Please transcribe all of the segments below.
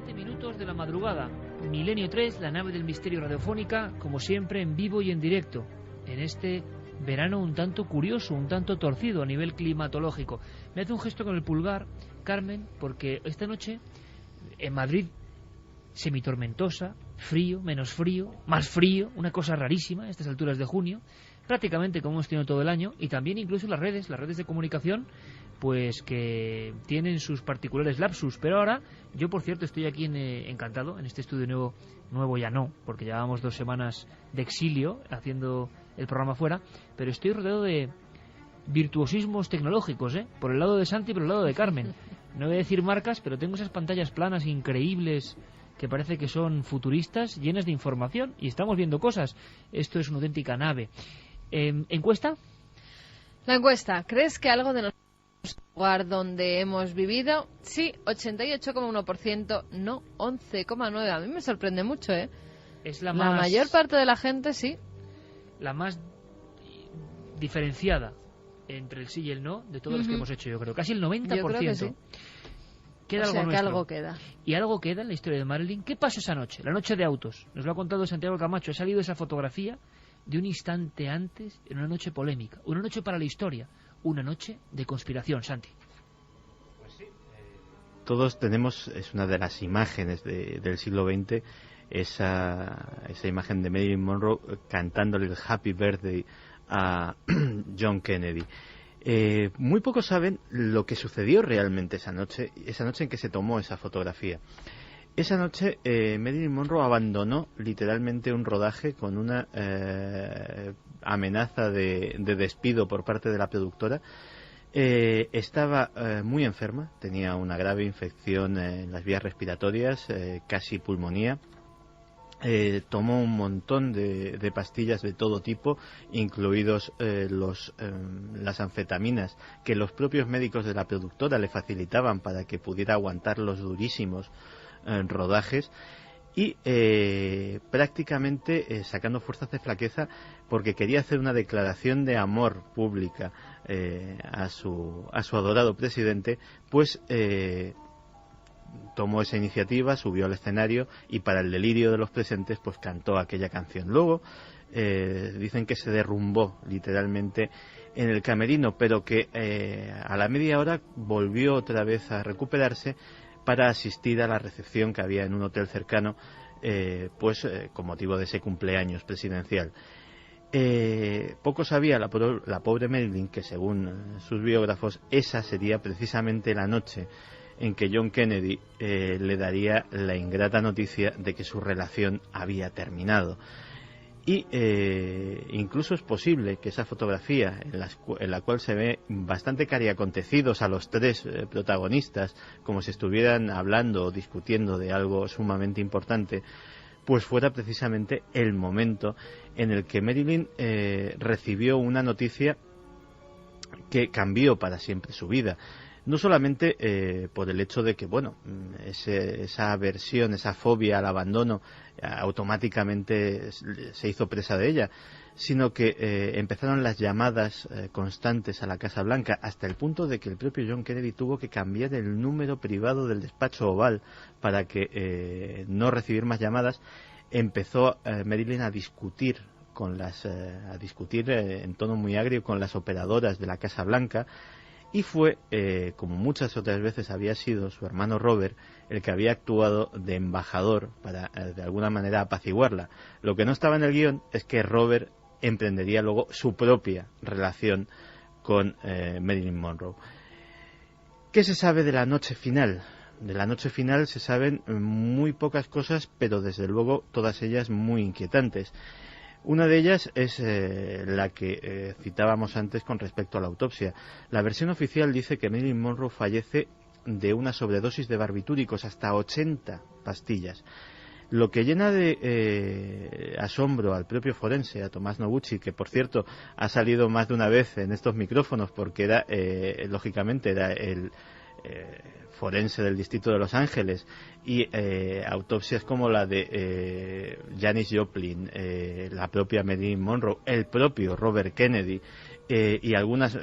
7 de la madrugada. Milenio 3, la nave del misterio radiofónica, como siempre en vivo y en directo, en este verano un tanto curioso, un tanto torcido a nivel climatológico. Me hace un gesto con el pulgar, Carmen, porque esta noche en Madrid semitormentosa, frío, menos frío, más frío, una cosa rarísima a estas alturas de junio, prácticamente como hemos tenido todo el año, y también incluso las redes de comunicación, pues que tienen sus particulares lapsus. Pero ahora, yo por cierto estoy aquí encantado, en este estudio nuevo ya no, porque llevábamos 2 semanas de exilio haciendo el programa fuera, pero estoy rodeado de virtuosismos tecnológicos, por el lado de Santi y por el lado de Carmen. No voy a decir marcas, pero tengo esas pantallas planas increíbles que parece que son futuristas, llenas de información, y estamos viendo cosas. Esto es una auténtica nave. ¿Encuesta? La encuesta. ¿Crees que algo de nuestro lugar donde hemos vivido? Sí, 88,1%, no, 11,9%. A mí me sorprende mucho, Es la mayor parte de la gente, sí. La más diferenciada entre el sí y el no de todos los que hemos hecho, yo creo. Casi el 90%. Yo creo que sí. Queda algo nuestro. Que algo queda. Y algo queda en la historia de Marilyn. ¿Qué pasó esa noche? La noche de autos. Nos lo ha contado Santiago Camacho. Ha salido esa fotografía de un instante antes, en una noche polémica. Una noche para la historia. Una noche de conspiración, Santi. Pues sí. Todos tenemos, es una de las imágenes del siglo XX, esa imagen de Marilyn Monroe cantándole el Happy Birthday a John Kennedy. Muy pocos saben lo que sucedió realmente esa noche en que se tomó esa fotografía. Esa noche Marilyn Monroe abandonó literalmente un rodaje con una amenaza de despido por parte de la productora. Estaba muy enferma, tenía una grave infección en las vías respiratorias, casi pulmonía. Tomó un montón de pastillas de todo tipo, incluidos las anfetaminas que los propios médicos de la productora le facilitaban para que pudiera aguantar los durísimos rodajes, y prácticamente sacando fuerzas de flaqueza porque quería hacer una declaración de amor pública a su adorado presidente, pues tomó esa iniciativa, subió al escenario y para el delirio de los presentes pues cantó aquella canción. Luego dicen que se derrumbó literalmente en el camerino, pero que a la media hora volvió otra vez a recuperarse para asistir a la recepción que había en un hotel cercano, con motivo de ese cumpleaños presidencial. Poco sabía la pobre Marilyn que, según sus biógrafos, esa sería precisamente la noche en que John Kennedy le daría la ingrata noticia de que su relación había terminado. Y incluso es posible que esa fotografía, en la cual se ve bastante cariacontecidos a los 3 protagonistas, como si estuvieran hablando o discutiendo de algo sumamente importante, pues fuera precisamente el momento en el que Marilyn recibió una noticia que cambió para siempre su vida. No solamente por el hecho de que, esa aversión, esa fobia al abandono automáticamente se hizo presa de ella, sino que empezaron las llamadas constantes a la Casa Blanca, hasta el punto de que el propio John Kennedy tuvo que cambiar el número privado del despacho Oval para que no recibir más llamadas. Empezó Marilyn a discutir en tono muy agrio con las operadoras de la Casa Blanca. Y fue, como muchas otras veces había sido su hermano Robert, el que había actuado de embajador para, de alguna manera, apaciguarla. Lo que no estaba en el guión es que Robert emprendería luego su propia relación con Marilyn Monroe. ¿Qué se sabe de la noche final? De la noche final se saben muy pocas cosas, pero desde luego todas ellas muy inquietantes. Una de ellas es la que citábamos antes con respecto a la autopsia. La versión oficial dice que Marilyn Monroe fallece de una sobredosis de barbitúricos, hasta 80 pastillas. Lo que llena de asombro al propio forense, a Tomás Noguchi, que por cierto ha salido más de una vez en estos micrófonos porque era el forense del distrito de Los Ángeles, y autopsias como la de Janis Joplin, la propia Marilyn Monroe, el propio Robert Kennedy y algunas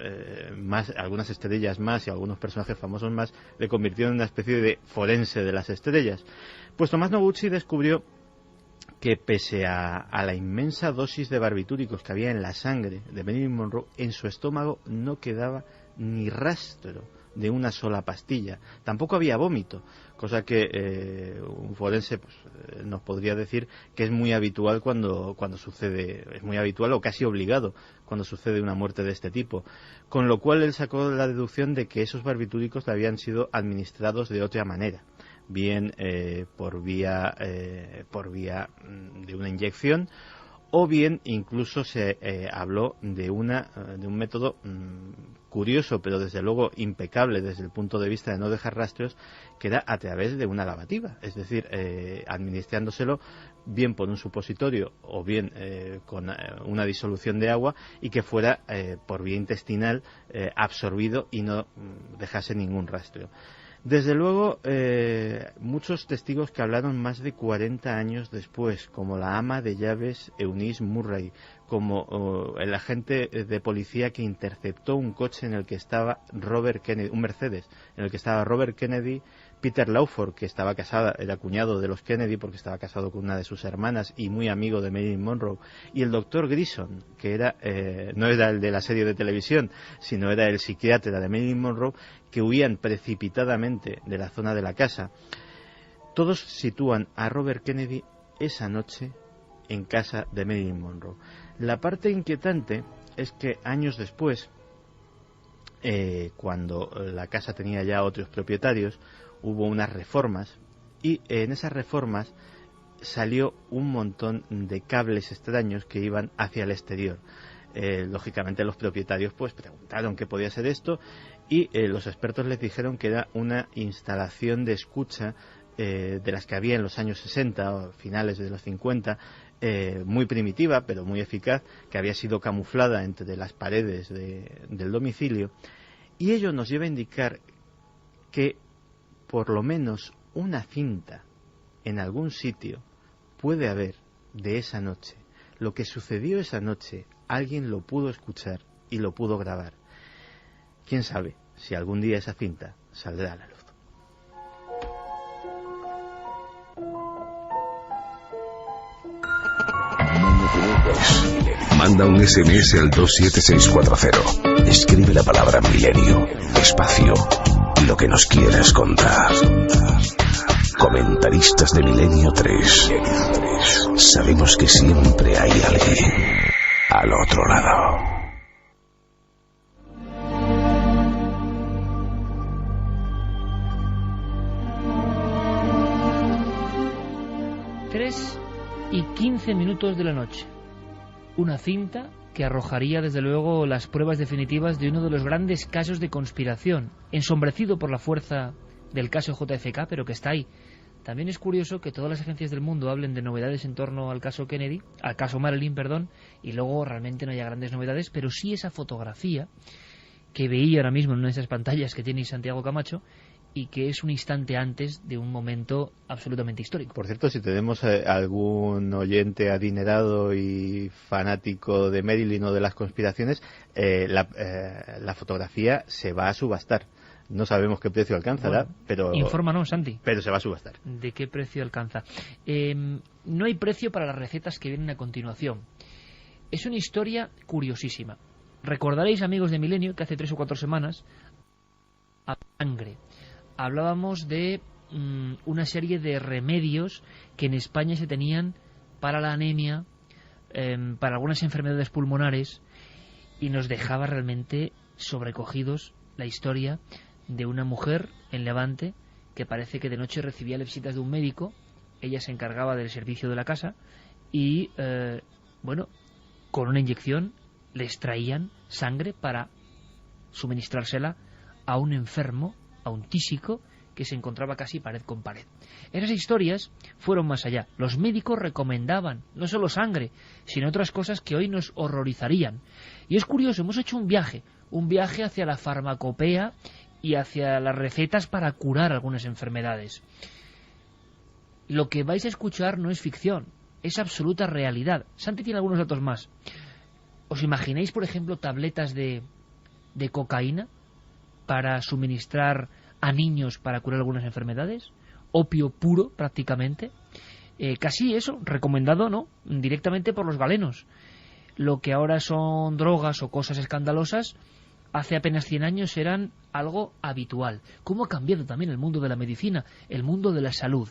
estrellas más y algunos personajes famosos más le convirtieron en una especie de forense de las estrellas. Pues Tomás Noguchi descubrió que pese a la inmensa dosis de barbitúricos que había en la sangre de Marilyn Monroe, en su estómago no quedaba ni rastro de una sola pastilla. Tampoco había vómito, cosa que un forense nos podría decir que es muy habitual cuando sucede, es muy habitual o casi obligado cuando sucede una muerte de este tipo. Con lo cual él sacó la deducción de que esos barbitúricos habían sido administrados de otra manera, bien por vía de una inyección, o bien incluso se habló de un método curioso, pero desde luego impecable desde el punto de vista de no dejar rastros, que era a través de una lavativa, es decir, administrándoselo bien por un supositorio o bien con una disolución de agua, y que fuera por vía intestinal absorbido y no dejase ningún rastro. Desde luego, muchos testigos que hablaron más de 40 años después, como la ama de llaves Eunice Murray, como el agente de policía que interceptó un coche en el que estaba Robert Kennedy, un Mercedes, en el que estaba Robert Kennedy, Peter Lawford, que estaba casada, era cuñado de los Kennedy porque estaba casado con una de sus hermanas y muy amigo de Marilyn Monroe, y el doctor Grison, que era no era el de la serie de televisión, sino era el psiquiatra de Marilyn Monroe, que huían precipitadamente de la zona de la casa. Todos sitúan a Robert Kennedy esa noche en casa de Marilyn Monroe. La parte inquietante es que años después, cuando la casa tenía ya otros propietarios, hubo unas reformas, y en esas reformas salió un montón de cables extraños que iban hacia el exterior. Lógicamente los propietarios pues preguntaron qué podía ser esto, y los expertos les dijeron que era una instalación de escucha de las que había en los años 60 o finales de los 50, muy primitiva pero muy eficaz, que había sido camuflada entre las paredes del domicilio, y ello nos lleva a indicar que por lo menos una cinta en algún sitio puede haber de esa noche. Lo que sucedió esa noche, alguien lo pudo escuchar y lo pudo grabar. ¿Quién sabe si algún día esa cinta saldrá a la luz? Manda un SMS al 27640. Escribe la palabra milenio, espacio, lo que nos quieras contar. Comentaristas de Milenio 3. Sabemos que siempre hay alguien al otro lado. Y 15 minutos de la noche. Una cinta que arrojaría desde luego las pruebas definitivas de uno de los grandes casos de conspiración, ensombrecido por la fuerza del caso JFK, pero que está ahí. También es curioso que todas las agencias del mundo hablen de novedades en torno al caso Kennedy, al caso Marilyn, perdón, y luego realmente no haya grandes novedades, pero sí esa fotografía que veía ahora mismo en una de esas pantallas que tiene Santiago Camacho, y que es un instante antes de un momento absolutamente histórico. Por cierto, si tenemos algún oyente adinerado y fanático de Marilyn o de las conspiraciones, la fotografía se va a subastar. No sabemos qué precio alcanzará, bueno, pero... Infórmanos, Santi. Pero se va a subastar. ¿De qué precio alcanza? No hay precio para las recetas que vienen a continuación. Es una historia curiosísima. Recordaréis, amigos de Milenio, que hace 3 o 4 semanas, a sangre, hablábamos de una serie de remedios que en España se tenían para la anemia, para algunas enfermedades pulmonares, y nos dejaba realmente sobrecogidos la historia de una mujer en Levante que parece que de noche recibía las visitas de un médico. Ella se encargaba del servicio de la casa y, con una inyección le extraían sangre para suministrársela a un enfermo, a un tísico que se encontraba casi pared con pared. Esas historias fueron más allá. Los médicos recomendaban no solo sangre, sino otras cosas que hoy nos horrorizarían. Y es curioso, hemos hecho un viaje hacia la farmacopea y hacia las recetas para curar algunas enfermedades. Lo que vais a escuchar no es ficción, es absoluta realidad. Santi tiene algunos datos más. ¿Os imagináis, por ejemplo, tabletas de cocaína para suministrar a niños para curar algunas enfermedades? Opio puro, prácticamente. Casi eso, recomendado, ¿no?, directamente por los galenos. Lo que ahora son drogas o cosas escandalosas, hace apenas 100 años eran algo habitual. ¿Cómo ha cambiado también el mundo de la medicina, el mundo de la salud?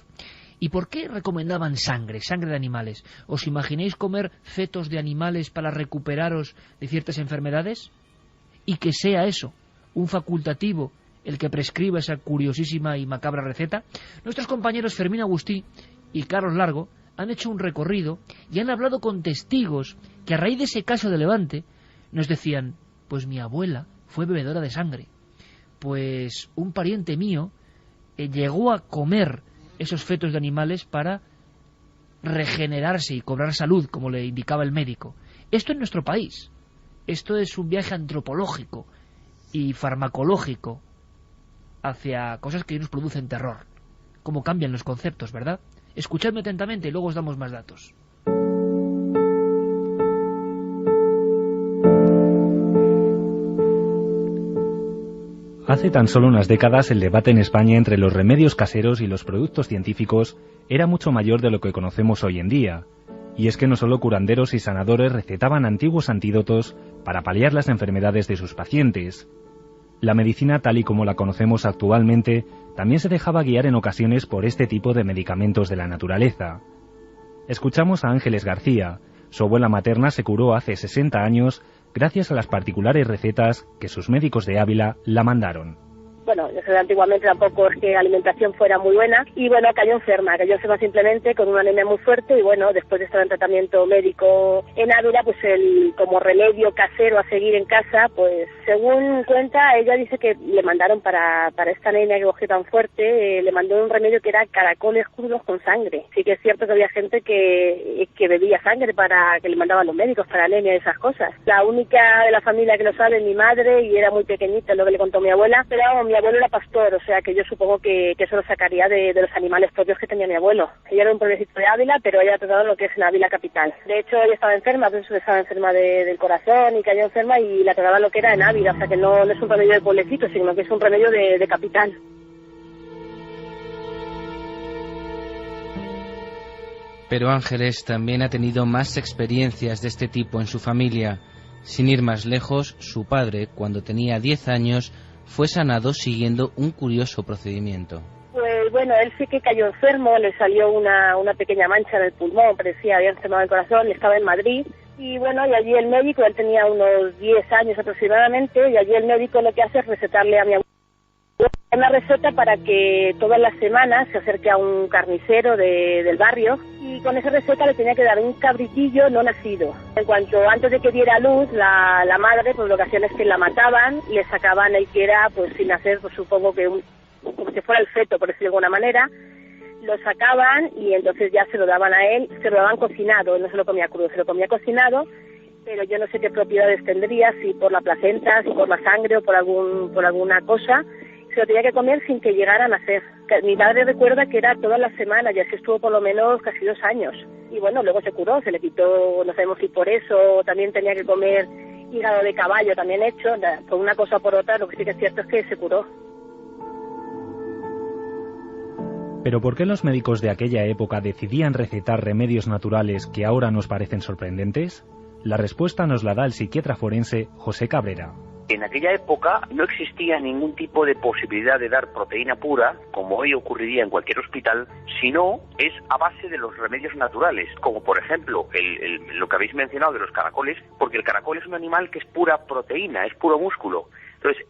¿Y por qué recomendaban sangre de animales? ¿Os imagináis comer fetos de animales para recuperaros de ciertas enfermedades? Y que sea eso, un facultativo, el que prescriba esa curiosísima y macabra receta. Nuestros compañeros Fermín Agustí y Carlos Largo han hecho un recorrido y han hablado con testigos que a raíz de ese caso de Levante nos decían: pues mi abuela fue bebedora de sangre, pues un pariente mío llegó a comer esos fetos de animales para regenerarse y cobrar salud, como le indicaba el médico. Esto en nuestro país. Esto es un viaje antropológico y farmacológico hacia cosas que nos producen terror. Cómo cambian los conceptos, ¿verdad? Escuchadme atentamente y luego os damos más datos. Hace tan solo unas décadas el debate en España entre los remedios caseros y los productos científicos era mucho mayor de lo que conocemos hoy en día. Y es que no solo curanderos y sanadores recetaban antiguos antídotos para paliar las enfermedades de sus pacientes. La medicina tal y como la conocemos actualmente también se dejaba guiar en ocasiones por este tipo de medicamentos de la naturaleza. Escuchamos a Ángeles García. Su abuela materna se curó hace 60 años gracias a las particulares recetas que sus médicos de Ávila la mandaron. Bueno, antiguamente tampoco es que la alimentación fuera muy buena y bueno, cayó enferma simplemente con una anemia muy fuerte y bueno, después de estar en tratamiento médico en Ávila, pues como remedio casero a seguir en casa, pues según cuenta, ella dice que le mandaron para esta anemia que cogió tan fuerte, le mandó un remedio que era caracoles crudos con sangre. Sí que es cierto que había gente que bebía sangre que le mandaban los médicos para anemia y esas cosas. La única de la familia que lo sabe es mi madre y era muy pequeñita, es lo que le contó mi abuela, pero mi abuelo era pastor, o sea que yo supongo que eso lo sacaría de los animales propios que tenía mi abuelo. Ella era un pueblecito de Ávila, pero ella ha tratado lo que es en Ávila capital. De hecho, ella estaba enferma, pues estaba enferma del corazón y cayó enferma y la trataba lo que era en Ávila, o sea que no es un remedio de pueblecito, sino que es un remedio de capital. Pero Ángeles también ha tenido más experiencias de este tipo en su familia. Sin ir más lejos, su padre, cuando tenía 10 años, fue sanado siguiendo un curioso procedimiento. Pues bueno, él sí que cayó enfermo, le salió una pequeña mancha en el pulmón, parecía había enfermado el corazón, y estaba en Madrid. Y bueno, y allí el médico, él tenía unos 10 años aproximadamente, y allí el médico lo que hace es recetarle a mi abuelo una receta para que todas las semanas se acerque a un carnicero del barrio y con esa receta le tenía que dar un cabritillo no nacido. En cuanto antes de que diera luz, la madre, pues lo que hacían es que la mataban, le sacaban el que era, pues sin nacer, pues supongo que como si fuera el feto, por decirlo de alguna manera, lo sacaban y entonces ya se lo daban a él, se lo daban cocinado, él no se lo comía crudo, se lo comía cocinado, pero yo no sé qué propiedades tendría, si por la placenta, si por la sangre o por alguna cosa. Se lo tenía que comer sin que llegara a nacer. Mi madre recuerda que era todas las semanas y así estuvo por lo menos casi 2 años. Y bueno, luego se curó, se le quitó, no sabemos si por eso, también tenía que comer hígado de caballo también hecho, por una cosa o por otra, lo que sí que es cierto es que se curó. ¿Pero por qué los médicos de aquella época decidían recetar remedios naturales que ahora nos parecen sorprendentes? La respuesta nos la da el psiquiatra forense José Cabrera. En aquella época no existía ningún tipo de posibilidad de dar proteína pura, como hoy ocurriría en cualquier hospital, sino es a base de los remedios naturales, como por ejemplo lo que habéis mencionado de los caracoles, porque el caracol es un animal que es pura proteína, es puro músculo. Entonces,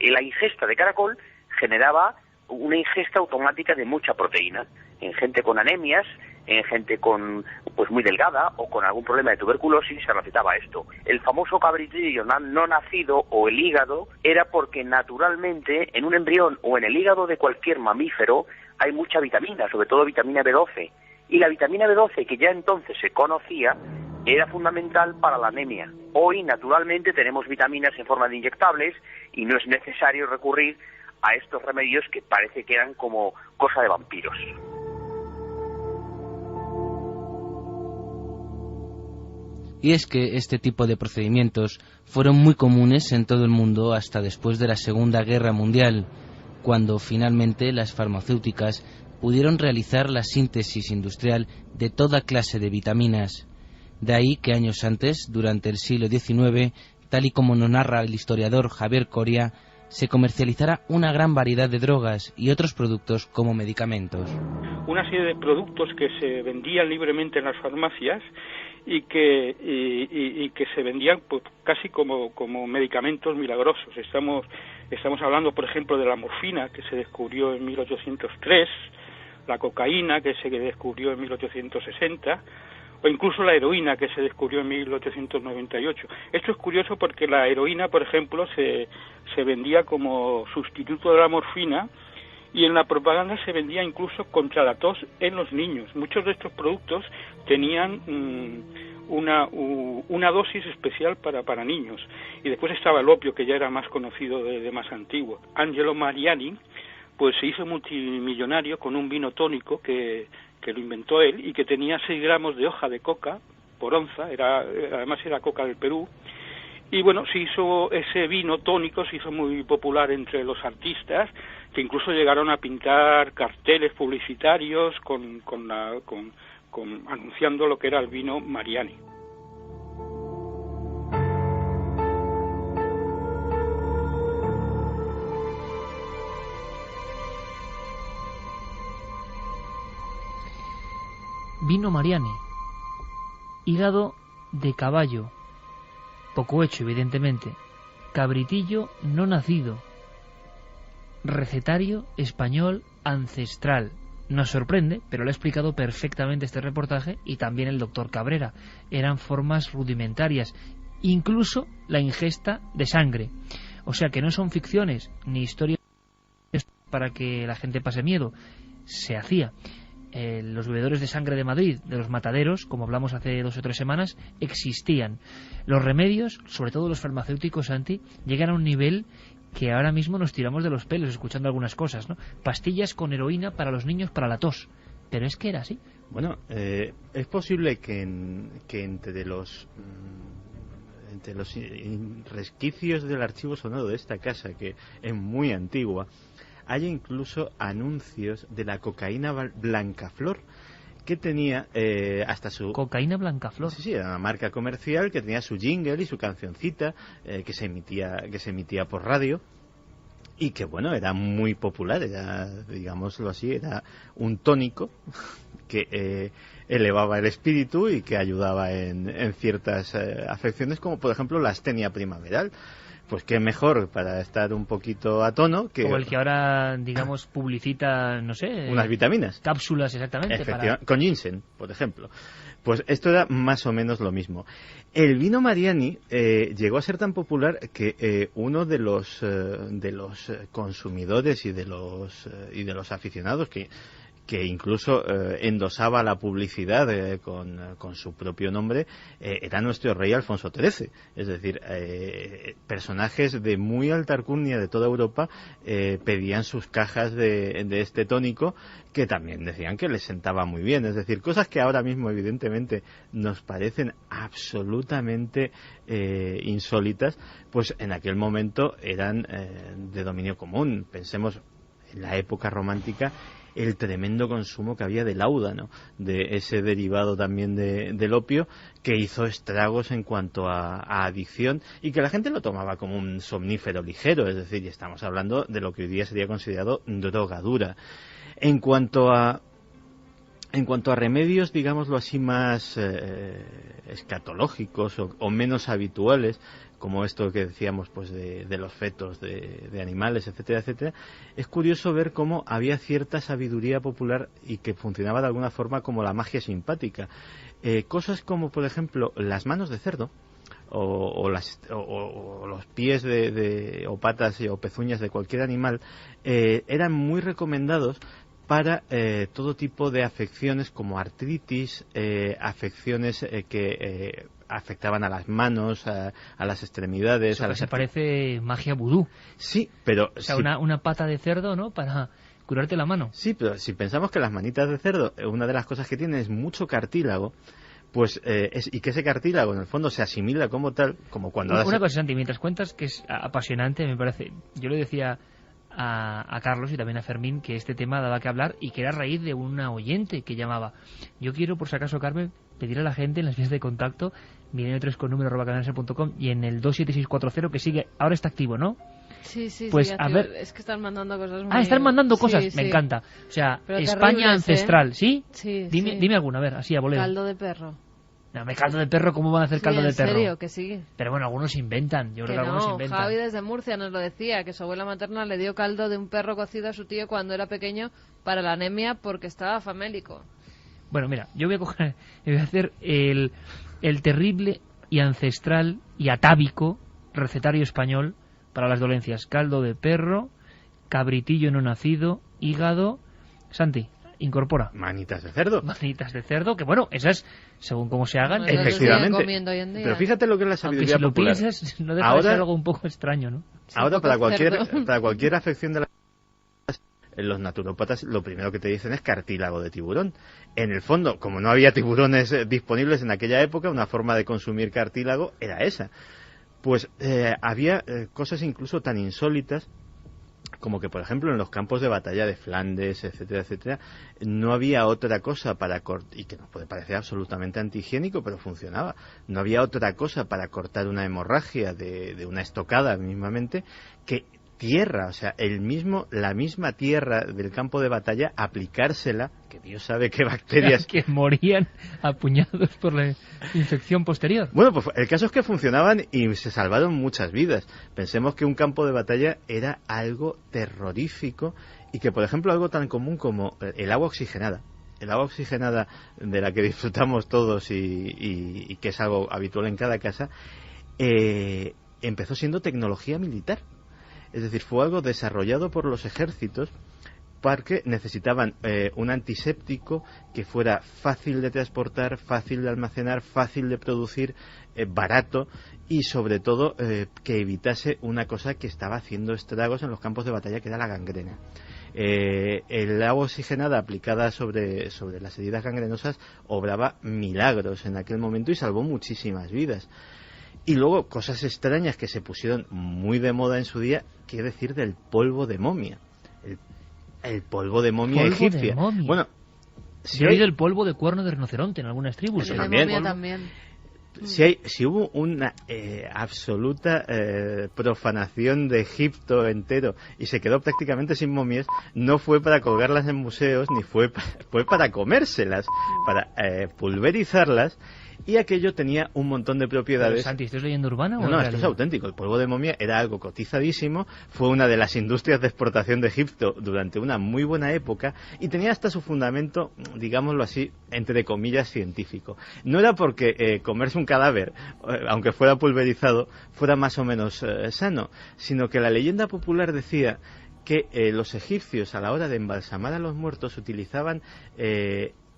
la ingesta de caracol generaba una ingesta automática de mucha proteína en gente con anemias, en gente con pues muy delgada o con algún problema de tuberculosis se recetaba esto. El famoso cabritillo no nacido o el hígado era porque naturalmente en un embrión o en el hígado de cualquier mamífero hay mucha vitamina, sobre todo vitamina B12, y la vitamina B12 que ya entonces se conocía era fundamental para la anemia. Hoy naturalmente tenemos vitaminas en forma de inyectables y no es necesario recurrir a estos remedios que parece que eran como cosa de vampiros. Y es que este tipo de procedimientos fueron muy comunes en todo el mundo hasta después de la Segunda Guerra Mundial, cuando finalmente las farmacéuticas pudieron realizar la síntesis industrial de toda clase de vitaminas. De ahí que años antes, durante el siglo XIX, tal y como nos narra el historiador Javier Coria, se comercializara una gran variedad de drogas y otros productos como medicamentos. Una serie de productos que se vendían libremente en las farmacias y que se vendían pues casi como medicamentos milagrosos. Estamos hablando, por ejemplo, de la morfina, que se descubrió en 1803, la cocaína, que se descubrió en 1860, o incluso la heroína, que se descubrió en 1898. Esto es curioso porque la heroína, por ejemplo, se vendía como sustituto de la morfina, y en la propaganda se vendía incluso contra la tos en los niños. Muchos de estos productos tenían una dosis especial para niños. Y después estaba el opio, que ya era más conocido de más antiguo. Angelo Mariani pues se hizo multimillonario con un vino tónico que lo inventó él y que tenía 6 gramos de hoja de coca por onza, además era coca del Perú. Y bueno, se hizo ese vino tónico, se hizo muy popular entre los artistas, que incluso llegaron a pintar carteles publicitarios anunciando lo que era el vino Mariani. Vino Mariani, hígado de caballo, poco hecho evidentemente, cabritillo no nacido, recetario español ancestral. Nos sorprende, pero lo ha explicado perfectamente este reportaje y también el doctor Cabrera. Eran formas rudimentarias, incluso la ingesta de sangre. O sea que no son ficciones ni historias para que la gente pase miedo. Se hacía. Los bebedores de sangre de Madrid, de los mataderos, como hablamos hace 2 o 3 semanas, existían. Los remedios, sobre todo los farmacéuticos, Santi, llegan a un nivel que ahora mismo nos tiramos de los pelos escuchando algunas cosas, ¿no? Pastillas con heroína para los niños para la tos. Pero es que era así. Bueno, es posible que entre los resquicios del archivo sonoro de esta casa, que es muy antigua, haya incluso anuncios de la cocaína Blancaflor, que tenía hasta su... Cocaína Blancaflor. Sí, era una marca comercial que tenía su jingle y su cancioncita que se emitía por radio, y que bueno, era muy popular, era, digámoslo así, era un tónico que elevaba el espíritu y que ayudaba en ciertas afecciones, como por ejemplo la astenia primaveral. Pues qué mejor para estar un poquito a tono que... Como el que ahora, digamos, publicita, no sé... Unas vitaminas. Cápsulas, exactamente. Con ginseng, por ejemplo. Pues esto era más o menos lo mismo. El vino Mariani llegó a ser tan popular que uno de los consumidores y de los aficionados que incluso endosaba la publicidad con su propio nombre, era nuestro rey Alfonso XIII. Es decir, personajes de muy alta alcurnia de toda Europa pedían sus cajas de este tónico, que también decían que les sentaba muy bien. Es decir, cosas que ahora mismo evidentemente nos parecen absolutamente insólitas, pues en aquel momento eran de dominio común. Pensemos en la época romántica, el tremendo consumo que había de láudano, de ese derivado también del opio, que hizo estragos en cuanto a adicción, y que la gente lo tomaba como un somnífero ligero. Es decir, estamos hablando de lo que hoy día sería considerado droga dura. En cuanto a remedios, digámoslo así, más escatológicos o menos habituales, como esto que decíamos, pues de los fetos de animales, etcétera, etcétera, es curioso ver cómo había cierta sabiduría popular y que funcionaba de alguna forma como la magia simpática. Cosas como, por ejemplo, las manos de cerdo, o los pies o patas o pezuñas de cualquier animal, eran muy recomendados para todo tipo de afecciones como artritis, afecciones que afectaban a las manos, a las extremidades. Eso se parece magia vudú. Sí, pero... O sea, una pata de cerdo, ¿no?, para curarte la mano. Sí, pero si pensamos que las manitas de cerdo, una de las cosas que tienen es mucho cartílago, pues y que ese cartílago en el fondo se asimila como tal, como cuando... Una cosa, Santi, mientras cuentas, que es apasionante, me parece, yo le decía a Carlos y también a Fermín que este tema daba que hablar y que era a raíz de una oyente que llamaba. Yo quiero, por si acaso, Carmen, pedir a la gente en las vías de contacto, milenio3 con número @canalser.com y en el 27640 que sigue, ahora está activo, ¿no? Sí, pues a ver, es que están mandando cosas muy... están mandando cosas, sí, me encanta. O sea, pero España ancestral, ¿sí? Sí, dime alguna, a ver, así a voleo. Caldo de perro. No, caldo de perro, ¿cómo van a hacer caldo de perro? ¿En serio? Que sí. Pero bueno, algunos inventan, yo creo que algunos inventan. Javi desde Murcia nos lo decía, que su abuela materna le dio caldo de un perro cocido a su tío cuando era pequeño para la anemia porque estaba famélico. Bueno, mira, yo voy a hacer el terrible y ancestral y atávico recetario español para las dolencias. Caldo de perro, cabritillo no nacido, hígado... Santi, incorpora. Manitas de cerdo. Manitas de cerdo, que bueno, esas, según cómo se hagan... Efectivamente. Hoy en día. Pero fíjate lo que es la sabiduría popular. Aunque si lo popular. piensas, no deja de ser algo un poco extraño, ¿no? Ahora, para cualquier afección de la... Los naturópatas lo primero que te dicen es cartílago de tiburón. En el fondo, como no había tiburones disponibles en aquella época, una forma de consumir cartílago era esa. Pues había cosas incluso tan insólitas como que, por ejemplo, en los campos de batalla de Flandes, etcétera, etcétera, no había otra cosa para cortar, y que nos puede parecer absolutamente antihigiénico, pero funcionaba, no había otra cosa para cortar una hemorragia de una estocada mismamente que tierra, o sea, la misma tierra del campo de batalla, aplicársela, que Dios sabe qué bacterias... que morían apuñados por la infección posterior. Bueno, pues el caso es que funcionaban y se salvaron muchas vidas. Pensemos que un campo de batalla era algo terrorífico y que, por ejemplo, algo tan común como el agua oxigenada. El agua oxigenada de la que disfrutamos todos y que es algo habitual en cada casa, empezó siendo tecnología militar. Es decir, fue algo desarrollado por los ejércitos porque necesitaban un antiséptico que fuera fácil de transportar, fácil de almacenar, fácil de producir, barato y sobre todo que evitase una cosa que estaba haciendo estragos en los campos de batalla, que era la gangrena. El agua oxigenada aplicada sobre las heridas gangrenosas obraba milagros en aquel momento y salvó muchísimas vidas. Y luego cosas extrañas que se pusieron muy de moda en su día, ¿qué decir del polvo de momia? El polvo de momia egipcia. Bueno, yo he oído el polvo de cuerno de rinoceronte en algunas tribus. El de momia también. Si hubo una absoluta profanación de Egipto entero y se quedó prácticamente sin momias, no fue para colgarlas en museos, ni fue para comérselas, para pulverizarlas. Y aquello tenía un montón de propiedades. ¿Pero, Santi, ¿estás leyendo urbana o No, esto es auténtico. El polvo de momia era algo cotizadísimo, fue una de las industrias de exportación de Egipto durante una muy buena época y tenía hasta su fundamento, digámoslo así, entre comillas, científico. No era porque comerse un cadáver, aunque fuera pulverizado, fuera más o menos sano, sino que la leyenda popular decía que los egipcios, a la hora de embalsamar a los muertos, utilizaban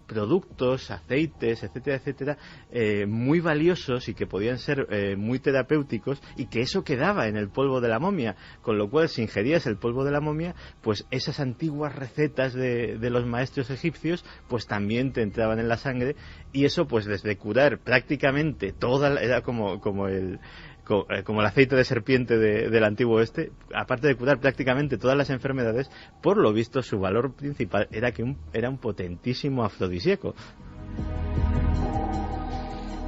productos, aceites, etcétera, etcétera, muy valiosos y que podían ser muy terapéuticos, y que eso quedaba en el polvo de la momia, con lo cual si ingerías el polvo de la momia, pues esas antiguas recetas de los maestros egipcios pues también te entraban en la sangre, y eso pues desde curar prácticamente era como el aceite de serpiente del antiguo oeste, aparte de curar prácticamente todas las enfermedades, por lo visto su valor principal era que era un potentísimo afrodisíaco.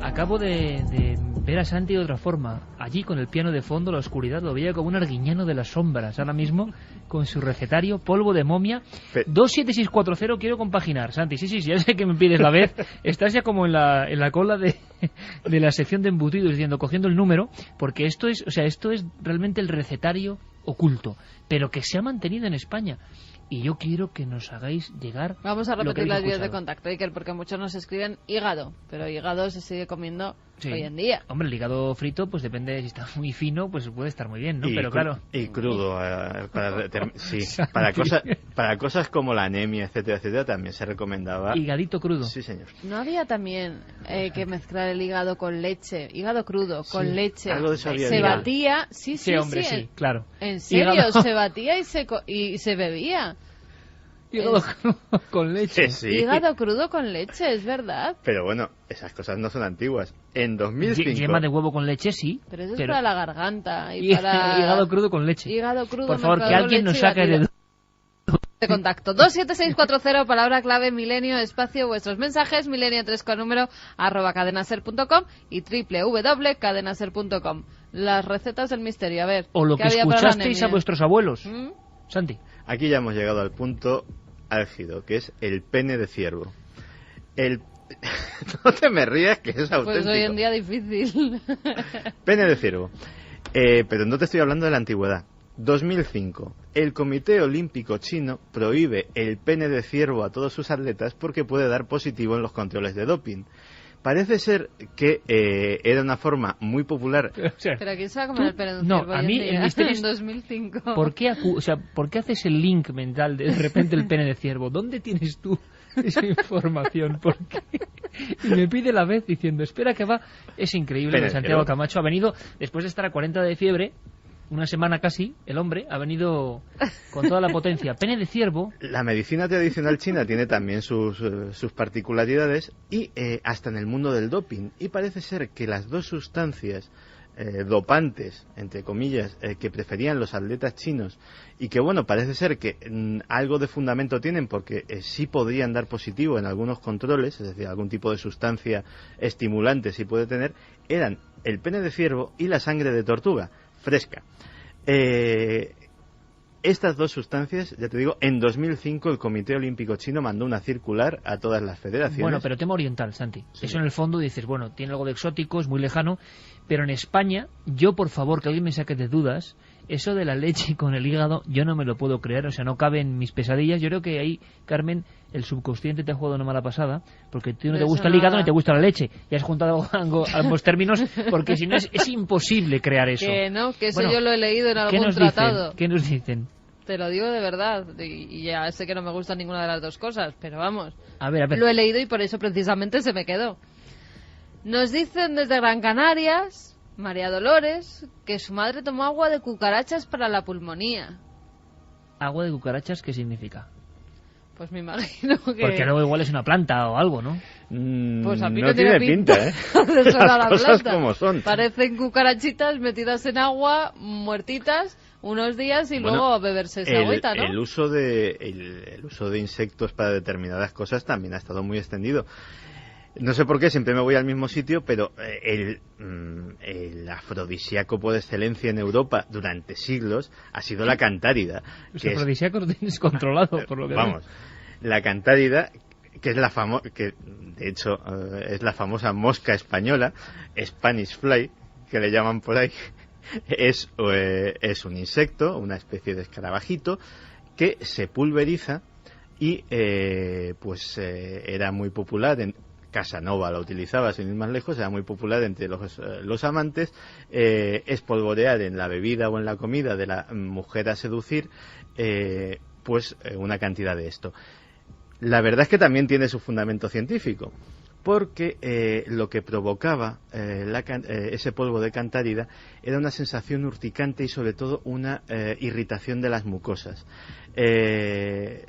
Acabo de ver a Santi de otra forma. Allí con el piano de fondo, la oscuridad, lo veía como un arguiñano de las sombras. Ahora mismo, con su recetario, polvo de momia. 27640, quiero compaginar. Santi, sí, ya sé que me pides la vez. Estás ya como en la cola de la sección de embutidos, diciendo, cogiendo el número, porque esto es realmente el recetario oculto, pero que se ha mantenido en España. Y yo quiero que nos hagáis llegar. Vamos a repetir las vías de contacto, Iker, porque muchos nos escriben hígado, pero hígado se sigue comiendo hoy en día. Hombre, el hígado frito, pues depende, si está muy fino, pues puede estar muy bien, ¿no? Pero claro. Y crudo, para cosas como la anemia, etcétera, etcétera, también se recomendaba. Hígadito crudo. Sí, señor. ¿No había también que mezclar el hígado con leche, hígado crudo con leche? Algo de eso había. Se batía, sí, hombre, sí, claro. En serio, se batía y se bebía. Hígado crudo con leche. Sí. Hígado crudo con leche, es verdad. Pero bueno, esas cosas no son antiguas. En 2005... Yema de huevo con leche, sí. Pero eso es para la garganta y y para... hígado crudo con leche. Hígado crudo, por favor, que mezclado alguien con nos leche y saque de... batido. De contacto 27640, palabra clave milenio, espacio, vuestros mensajes, milenio3 con número @cadenaser.com y www.cadenaser.com. Las recetas del misterio, a ver. O lo ¿qué que había para la escuchasteis a anemia? vuestros abuelos. Santi. Aquí ya hemos llegado al punto álgido, que es el pene de ciervo. No te me rías, que es auténtico. Pues hoy en día difícil. Pene de ciervo. Pero no te estoy hablando de la antigüedad. 2005. El Comité Olímpico Chino prohíbe el pene de ciervo a todos sus atletas porque puede dar positivo en los controles de doping. Parece ser que era una forma muy popular. Pero ¿quién se va a comer el pene de un No, ciervo a hoy mí en día? el misterio es... En 2005. ¿Por qué haces el link mental de repente el pene de ciervo? ¿Dónde tienes tú esa información? ¿Por qué? Y me pide la vez diciendo, espera que va. Es increíble Pene que de Santiago ciervo. Camacho ha venido, después de estar a 40 de fiebre, una semana casi, el hombre ha venido con toda la potencia. Pene de ciervo. La medicina tradicional china tiene también sus particularidades y hasta en el mundo del doping. Y parece ser que las dos sustancias dopantes, entre comillas, que preferían los atletas chinos y que, bueno, parece ser que algo de fundamento tienen porque sí podrían dar positivo en algunos controles, es decir, algún tipo de sustancia estimulante sí puede tener, eran el pene de ciervo y la sangre de tortuga fresca. Estas dos sustancias, ya te digo, en 2005 el Comité Olímpico Chino mandó una circular a todas las federaciones. Bueno, pero tema oriental, Santi. Sí. Eso en el fondo dices, bueno, tiene algo de exótico, es muy lejano, pero en España, yo por favor, que alguien me saque de dudas, eso de la leche con el hígado, yo no me lo puedo creer, o sea, no cabe en mis pesadillas. Yo creo que ahí, Carmen, el subconsciente te ha jugado una mala pasada, porque tú no te Eso gusta el hígado nada. ni te gusta la leche, y has juntado ambos términos, porque si no es imposible crear eso. Que no, que eso Bueno, yo lo he leído en ¿qué algún nos tratado. dicen? ¿Qué nos dicen? Te lo digo de verdad, y ya sé que no me gusta ninguna de las dos cosas, pero vamos, A ver. lo he leído y por eso precisamente se me quedó. Nos dicen desde Gran Canarias, María Dolores, que su madre tomó agua de cucarachas para la pulmonía. ¿Agua de cucarachas qué significa? Pues me imagino que... Porque luego igual es una planta o algo, ¿no? Pues a mí no tiene pinta, ¿eh? de eso era la Las cosas planta. como son. Parecen cucarachitas metidas en agua, muertitas, unos días y Bueno, luego a beberse esa agüita, ¿no? El uso de insectos para determinadas cosas también ha estado muy extendido. No sé por qué, siempre me voy al mismo sitio, pero el afrodisíaco por excelencia en Europa durante siglos ha sido la cantárida. Los que es- afrodisíacos lo tienes controlado, por lo que Vamos, la cantárida, que es que de hecho es la famosa mosca española, Spanish fly, que le llaman por ahí, es un insecto, una especie de escarabajito, que se pulveriza y era muy popular en Casanova la utilizaba, sin ir más lejos, era muy popular entre los amantes, espolvorear en la bebida o en la comida de la mujer a seducir, una cantidad de esto. La verdad es que también tiene su fundamento científico, porque lo que provocaba ese polvo de cantárida era una sensación urticante y sobre todo una irritación de las mucosas.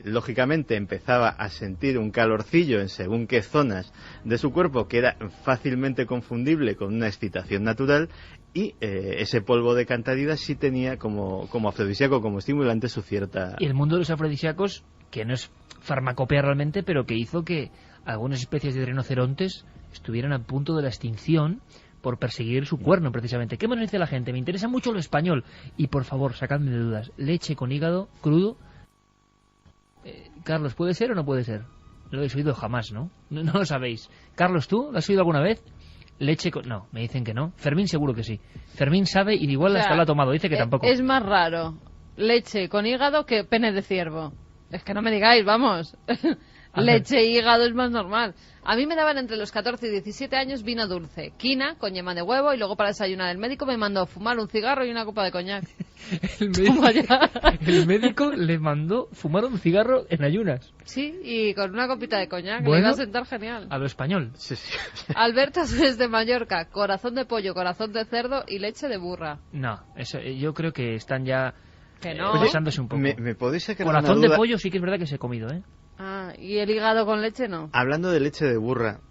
Lógicamente empezaba a sentir un calorcillo en según qué zonas de su cuerpo que era fácilmente confundible con una excitación natural, y ese polvo de cantárida sí tenía como afrodisíaco, como estimulante, su cierta... Y el mundo de los afrodisíacos, que no es farmacopea realmente, pero que hizo que algunas especies de rinocerontes estuvieran a punto de la extinción por perseguir su cuerno, precisamente. ¿Qué más nos dice la gente? Me interesa mucho lo español. Y por favor, sacadme de dudas. Leche con hígado crudo. Carlos, ¿puede ser o no puede ser? No lo habéis oído jamás, ¿no? No lo sabéis. Carlos, ¿tú lo has oído alguna vez? Leche con... No, me dicen que no. Fermín seguro que sí. Fermín sabe y igual O sea, hasta lo ha tomado. Dice que tampoco. Es más raro leche con hígado que pene de ciervo. Es que no me digáis, vamos. Leche e hígado es más normal. A mí me daban entre los 14 y 17 años vino dulce, quina con yema de huevo, y luego para desayunar el médico me mandó fumar un cigarro y una copa de coñac. El médico le mandó fumar un cigarro en ayunas. Sí, y con una copita de coñac. Bueno, le iba a sentar genial. A lo español. Sí, sí. Alberto desde Mallorca, corazón de pollo, corazón de cerdo y leche de burra. No, eso, yo creo que están ya Que no. Pasándose un poco. ¿Me podéis sacar Corazón una de duda? pollo sí que es verdad que se ha comido, ¿eh? Ah, ¿y el hígado con leche no? Hablando de leche de burra,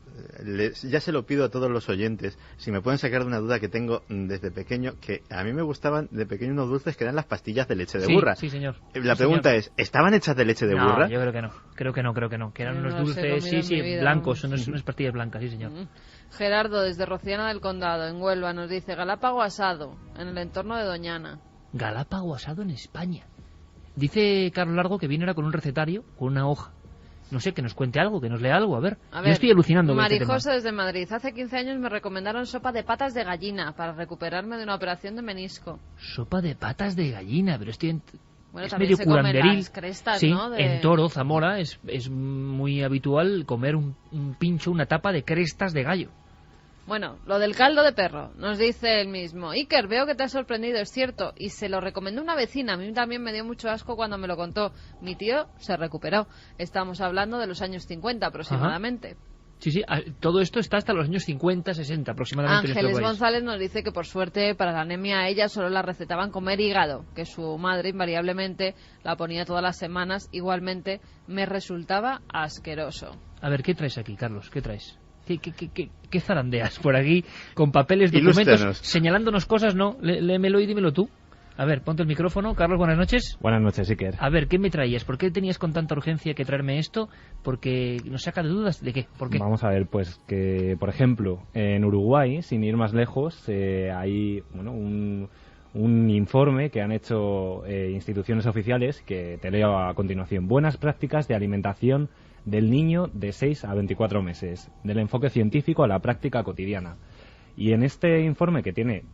ya se lo pido a todos los oyentes, si me pueden sacar de una duda que tengo desde pequeño, que a mí me gustaban de pequeño unos dulces que eran las pastillas de leche de burra. Sí, señor. La pregunta es, ¿estaban hechas de leche de burra? Yo creo que no. Creo que no. Que eran Yo unos no los he dulces, comido sí, en mi vida, blancos, vamos. unas pastillas blancas, sí, señor. Gerardo, desde Rociana del Condado, en Huelva, nos dice Galápago asado, en el entorno de Doñana. Galápago asado en España. Dice Carlos Largo que viene ahora con un recetario, con una hoja. No sé, que nos cuente algo, que nos lea algo, a ver. Yo estoy alucinando con este tema. Marijosa desde Madrid. Hace 15 años me recomendaron sopa de patas de gallina para recuperarme de una operación de menisco. Sopa de patas de gallina, pero estoy Bueno, es también medio se comen curanderil. las crestas, sí, ¿no? en Toro, Zamora, es muy habitual comer un pincho, una tapa de crestas de gallo. Bueno, lo del caldo de perro, nos dice él mismo. Iker, veo que te has sorprendido, es cierto. Y se lo recomendó una vecina. A mí también me dio mucho asco cuando me lo contó. Mi tío se recuperó. Estamos hablando de los años 50 aproximadamente. Ajá. Sí, todo esto está hasta los años 50, 60 aproximadamente. Ángeles González nos dice que por suerte para la anemia a ella solo la recetaban comer hígado, que su madre invariablemente la ponía todas las semanas. Igualmente me resultaba asqueroso. A ver, ¿qué traes aquí, Carlos? ¿Qué traes? ¿Qué zarandeas por aquí con papeles, documentos, Ilústranos. señalándonos cosas? No, léemelo y dímelo tú. A ver, ponte el micrófono. Carlos, buenas noches. Buenas noches, Iker. A ver, ¿qué me traías? ¿Por qué tenías con tanta urgencia que traerme esto? Porque nos saca de dudas. ¿De qué? ¿Por qué? Vamos a ver, pues que, por ejemplo, en Uruguay, sin ir más lejos, hay un informe que han hecho instituciones oficiales que te leo a continuación. Buenas prácticas de alimentación del niño de 6 a 24 meses, del enfoque científico a la práctica cotidiana. Y en este informe, que tiene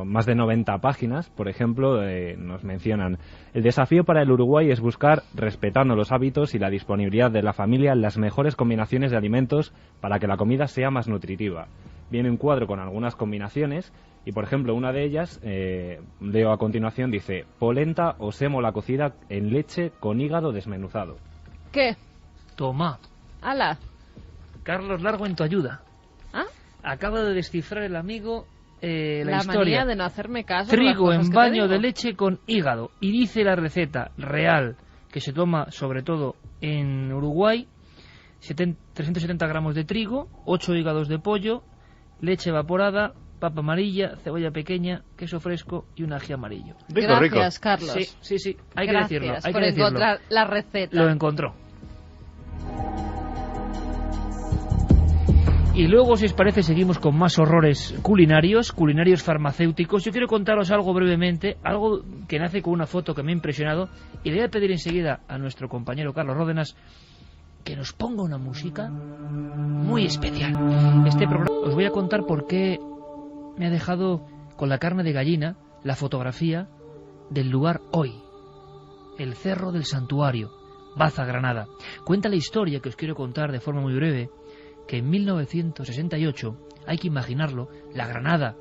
más de 90 páginas, por ejemplo, nos mencionan: el desafío para el Uruguay es buscar, respetando los hábitos y la disponibilidad de la familia, las mejores combinaciones de alimentos para que la comida sea más nutritiva. Viene un cuadro con algunas combinaciones y, por ejemplo, una de ellas, leo a continuación, dice: polenta o sémola cocida en leche con hígado desmenuzado. ¿Qué? Toma. ¡Hala! Carlos Largo en tu ayuda. ¿Ah? Acaba de descifrar el amigo la historia. Manía de no hacerme caso. Trigo las cosas en que baño te de digo. leche con hígado. Y dice la receta real que se toma sobre todo en Uruguay: 370 gramos de trigo, 8 hígados de pollo, leche evaporada, papa amarilla, cebolla pequeña, queso fresco y un ají amarillo. Rico, rico. Gracias, Carlos. Sí, hay Gracias que decirlo. Hay por que decirlo. encontrar la receta. Lo encontró. Y luego, si os parece, seguimos con más horrores culinarios farmacéuticos. Yo quiero contaros algo brevemente, algo que nace con una foto que me ha impresionado, y le voy a pedir enseguida a nuestro compañero Carlos Ródenas que nos ponga una música muy especial. Este programa os voy a contar por qué me ha dejado con la carne de gallina la fotografía del lugar hoy, el Cerro del Santuario, Baza, Granada. Cuenta la historia que os quiero contar de forma muy breve, que en 1968, hay que imaginarlo, la Granada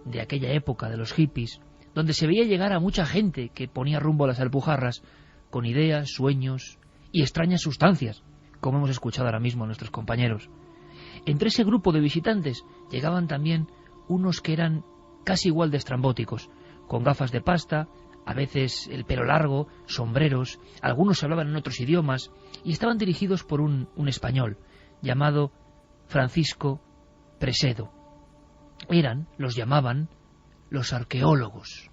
de aquella época de los hippies, donde se veía llegar a mucha gente que ponía rumbo a las Alpujarras con ideas, sueños y extrañas sustancias, como hemos escuchado ahora mismo a nuestros compañeros. Entre ese grupo de visitantes llegaban también unos que eran casi igual de estrambóticos, con gafas de pasta, a veces el pelo largo, sombreros, algunos hablaban en otros idiomas y estaban dirigidos por un español llamado Francisco Presedo. Los llamaban los arqueólogos.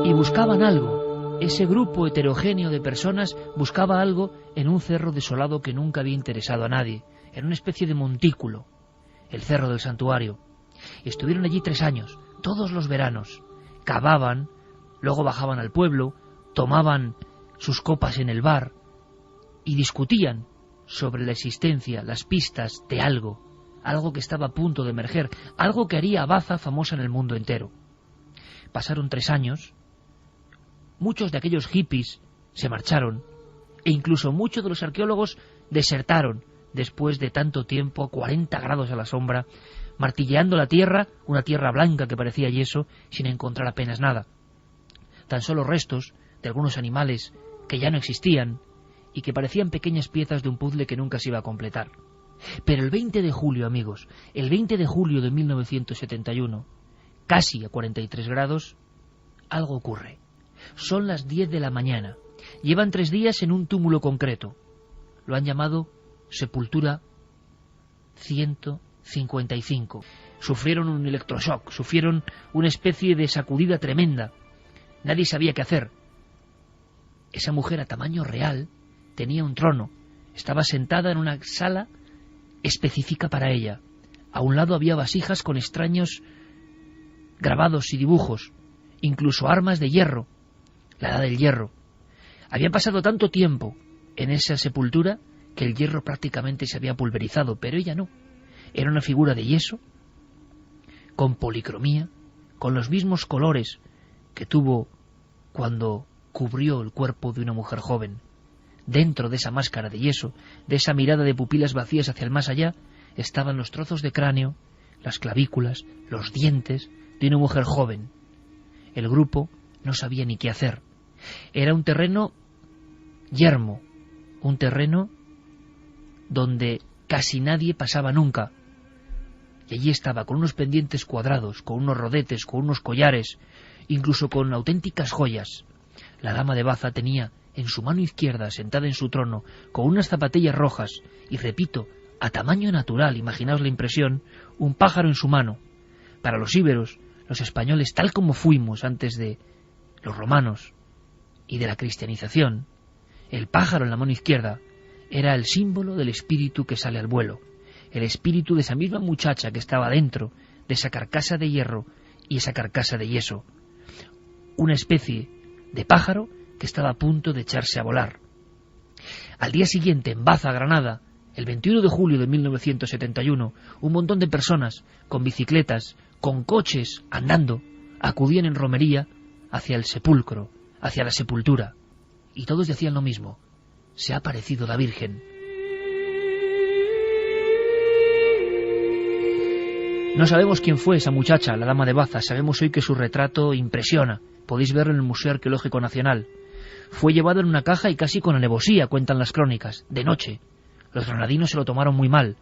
Y buscaban algo. Ese grupo heterogéneo de personas buscaba algo en un cerro desolado que nunca había interesado a nadie, en una especie de montículo, el Cerro del Santuario. Estuvieron allí 3 años, todos los veranos. Cavaban, luego bajaban al pueblo, tomaban sus copas en el bar y discutían sobre la existencia, las pistas de algo que estaba a punto de emerger, algo que haría a Baza famosa en el mundo entero. Pasaron 3 años, muchos de aquellos hippies se marcharon e incluso muchos de los arqueólogos desertaron después de tanto tiempo, 40 grados a la sombra, martilleando la tierra, una tierra blanca que parecía yeso, sin encontrar apenas nada. Tan solo restos de algunos animales que ya no existían y que parecían pequeñas piezas de un puzzle que nunca se iba a completar. Pero el 20 de julio, amigos, el 20 de julio de 1971, casi a 43 grados, algo ocurre. Son las 10 de la mañana. Llevan 3 días en un túmulo concreto. Lo han llamado Sepultura 155. Sufrieron un electroshock, sufrieron una especie de sacudida tremenda. Nadie sabía qué hacer. Esa mujer a tamaño real tenía un trono. Estaba sentada en una sala específica para ella. A un lado había vasijas con extraños grabados y dibujos, incluso armas de hierro, la edad del hierro. Había pasado tanto tiempo en esa sepultura que el hierro prácticamente se había pulverizado, pero ella no. Era una figura de yeso, con policromía, con los mismos colores que tuvo cuando cubrió el cuerpo de una mujer joven. Dentro de esa máscara de yeso, de esa mirada de pupilas vacías hacia el más allá, estaban los trozos de cráneo, las clavículas, los dientes de una mujer joven. El grupo no sabía ni qué hacer. Era un terreno yermo, un terreno donde casi nadie pasaba nunca. Y allí estaba, con unos pendientes cuadrados, con unos rodetes, con unos collares, incluso con auténticas joyas. La dama de Baza tenía en su mano izquierda, sentada en su trono, con unas zapatillas rojas, y repito, a tamaño natural, imaginaos la impresión, un pájaro en su mano. Para los íberos, los españoles, tal como fuimos antes de los romanos y de la cristianización, el pájaro en la mano izquierda era el símbolo del espíritu que sale al vuelo, el espíritu de esa misma muchacha que estaba dentro de esa carcasa de hierro y esa carcasa de yeso, una especie de pájaro que estaba a punto de echarse a volar. Al día siguiente, en Baza, Granada, el 21 de julio de 1971, un montón de personas, con bicicletas, con coches, andando, acudían en romería hacia el sepulcro, hacia la sepultura, y todos decían lo mismo: se ha aparecido la Virgen. No sabemos quién fue esa muchacha, la dama de Baza. Sabemos hoy que su retrato impresiona. Podéis verlo en el Museo Arqueológico Nacional. Fue llevado en una caja y casi con alevosía, cuentan las crónicas, de noche. Los granadinos se lo tomaron muy mal.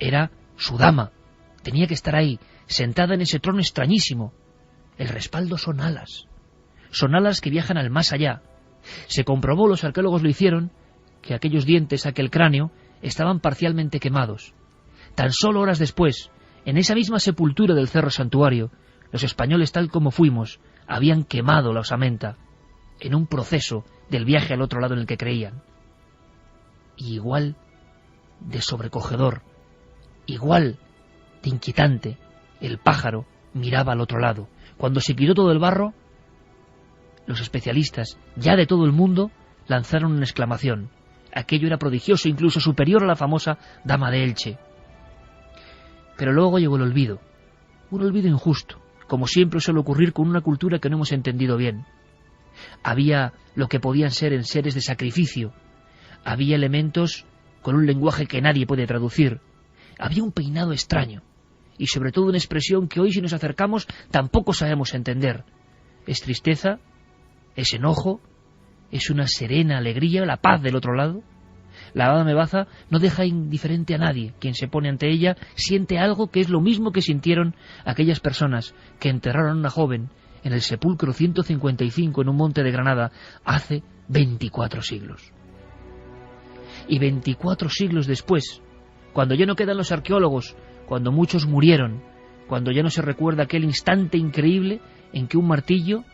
Era su dama. Tenía que estar ahí, sentada en ese trono extrañísimo. El respaldo son alas. Son alas que viajan al más allá. Se comprobó, los arqueólogos lo hicieron, que aquellos dientes, aquel cráneo, estaban parcialmente quemados. Tan solo horas después, en esa misma sepultura del Cerro Santuario, los españoles, tal como fuimos, habían quemado la osamenta, en un proceso del viaje al otro lado en el que creían. Y igual de sobrecogedor, igual de inquietante, el pájaro miraba al otro lado. Cuando se quitó todo el barro, los especialistas, ya de todo el mundo, lanzaron una exclamación. Aquello era prodigioso, incluso superior a la famosa Dama de Elche. Pero luego llegó el olvido, un olvido injusto, como siempre suele ocurrir con una cultura que no hemos entendido bien. Había lo que podían ser en seres de sacrificio, había elementos con un lenguaje que nadie puede traducir, había un peinado extraño, y sobre todo una expresión que hoy, si nos acercamos, tampoco sabemos entender. Es tristeza, es enojo, es una serena alegría, la paz del otro lado. La dama de Baza no deja indiferente a nadie. Quien se pone ante ella siente algo que es lo mismo que sintieron aquellas personas que enterraron a una joven en el sepulcro 155 en un monte de Granada hace 24 siglos. Y 24 siglos después, cuando ya no quedan los arqueólogos, cuando muchos murieron, cuando ya no se recuerda aquel instante increíble en que un martillo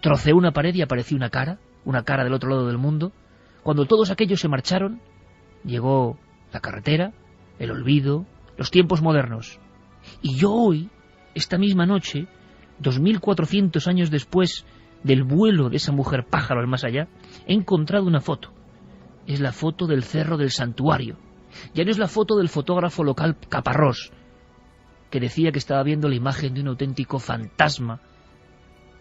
troceó una pared y apareció una cara del otro lado del mundo, cuando todos aquellos se marcharon, llegó la carretera, el olvido, los tiempos modernos. Y yo hoy, esta misma noche, 2400 años después del vuelo de esa mujer pájaro al más allá, he encontrado una foto. Es la foto del Cerro del Santuario. Ya no es la foto del fotógrafo local Caparrós, que decía que estaba viendo la imagen de un auténtico fantasma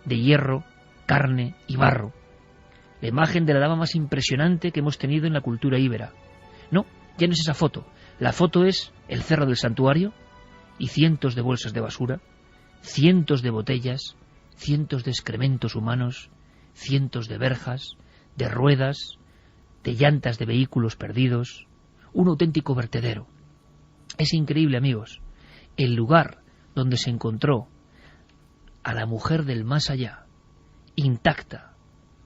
de hierro, carne y barro. La imagen de la dama más impresionante que hemos tenido en la cultura íbera. No, ya no es esa foto. La foto es el Cerro del Santuario y cientos de bolsas de basura, cientos de botellas, cientos de excrementos humanos, cientos de verjas, de ruedas, de llantas de vehículos perdidos, un auténtico vertedero. Es increíble, amigos, el lugar donde se encontró a la mujer del más allá, intacta,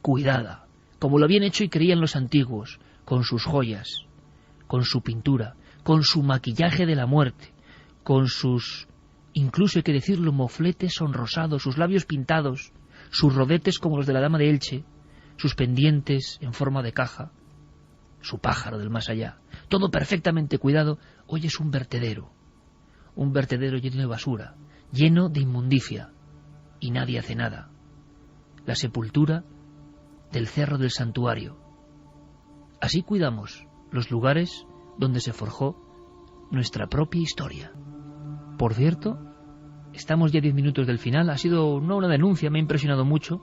cuidada, como lo habían hecho y creían los antiguos, con sus joyas, con su pintura, con su maquillaje de la muerte, con sus, incluso hay que decirlo, mofletes sonrosados, sus labios pintados, sus rodetes como los de la dama de Elche, sus pendientes en forma de caja, su pájaro del más allá, todo perfectamente cuidado. Hoy es un vertedero lleno de basura, lleno de inmundicia, y nadie hace nada. La sepultura del cerro del santuario. Así cuidamos los lugares donde se forjó nuestra propia historia. Por cierto, estamos ya 10 minutos del final. Ha sido no una denuncia, me ha impresionado mucho.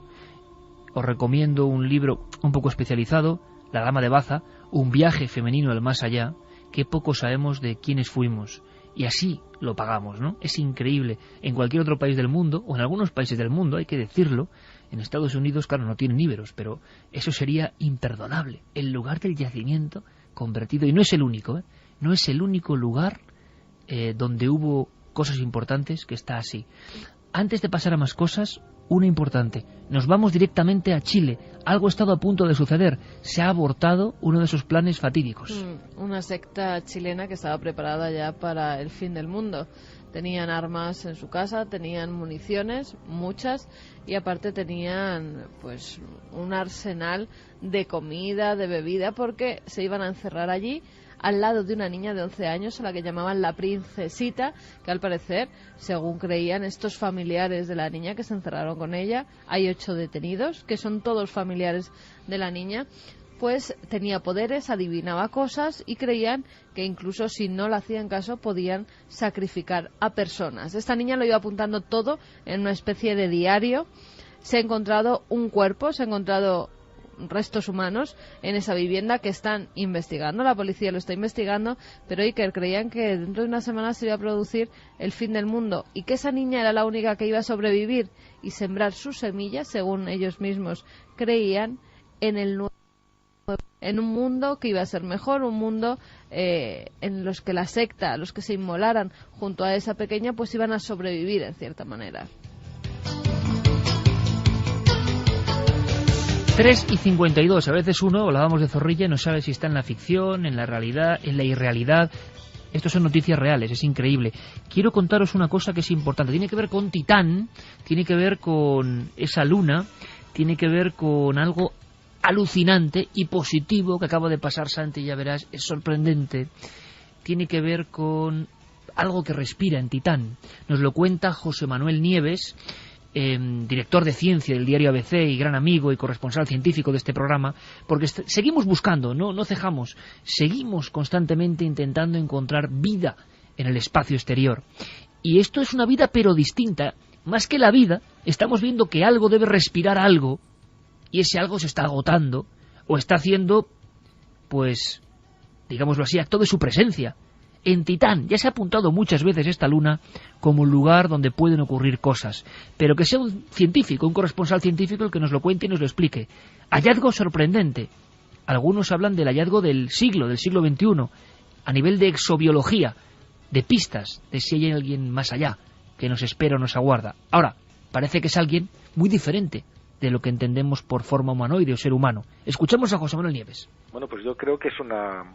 Os recomiendo un libro un poco especializado, La dama de Baza, un viaje femenino al más allá, que poco sabemos de quiénes fuimos. Y así lo pagamos, ¿no? Es increíble. En cualquier otro país del mundo, o en algunos países del mundo, hay que decirlo, en Estados Unidos, claro, no tienen íberos, pero eso sería imperdonable. El lugar del yacimiento convertido, y no es el único, ¿eh? No es el único lugar donde hubo cosas importantes que está así. Antes de pasar a más cosas, una importante. Nos vamos directamente a Chile. Algo ha estado a punto de suceder. Se ha abortado uno de esos planes fatídicos. Una secta chilena que estaba preparada ya para el fin del mundo. Tenían armas en su casa, tenían municiones, muchas, y aparte tenían pues un arsenal de comida, de bebida, porque se iban a encerrar allí al lado de una niña de 11 años a la que llamaban la princesita, que al parecer, según creían estos familiares de la niña que se encerraron con ella, hay 8 detenidos, que son todos familiares de la niña, pues tenía poderes, adivinaba cosas y creían que incluso si no le hacían caso podían sacrificar a personas. Esta niña lo iba apuntando todo en una especie de diario. Se ha encontrado un cuerpo, se ha encontrado restos humanos en esa vivienda que están investigando, la policía lo está investigando, pero Iker, creían que dentro de una semana se iba a producir el fin del mundo y que esa niña era la única que iba a sobrevivir y sembrar sus semillas, según ellos mismos creían, en un mundo que iba a ser mejor, un mundo en los que la secta, los que se inmolaran junto a esa pequeña, pues iban a sobrevivir en cierta manera. 3:52. A veces uno, hablábamos de Zorrilla, no sabe si está en la ficción, en la realidad, en la irrealidad. Estos son noticias reales, es increíble. Quiero contaros una cosa que es importante. Tiene que ver con Titán, tiene que ver con esa luna, tiene que ver con algo alucinante y positivo que acaba de pasar, Santi, ya verás, es sorprendente. Tiene que ver con algo que respira en Titán. Nos lo cuenta José Manuel Nieves, director de ciencia del diario ABC y gran amigo y corresponsal científico de este programa, porque seguimos buscando, no cejamos, seguimos constantemente intentando encontrar vida en el espacio exterior. Y esto es una vida pero distinta. Más que la vida, estamos viendo que algo debe respirar algo, y ese algo se está agotando, o está haciendo, pues, digámoslo así, acto de su presencia. En Titán ya se ha apuntado muchas veces esta luna como un lugar donde pueden ocurrir cosas, pero que sea un científico, un corresponsal científico el que nos lo cuente y nos lo explique. Hallazgo sorprendente. Algunos hablan del hallazgo del siglo XXI, a nivel de exobiología, de pistas de si hay alguien más allá que nos espera o nos aguarda. Ahora, parece que es alguien muy diferente de lo que entendemos por forma humanoide o ser humano. Escuchamos a José Manuel Nieves. Bueno, pues yo creo que es una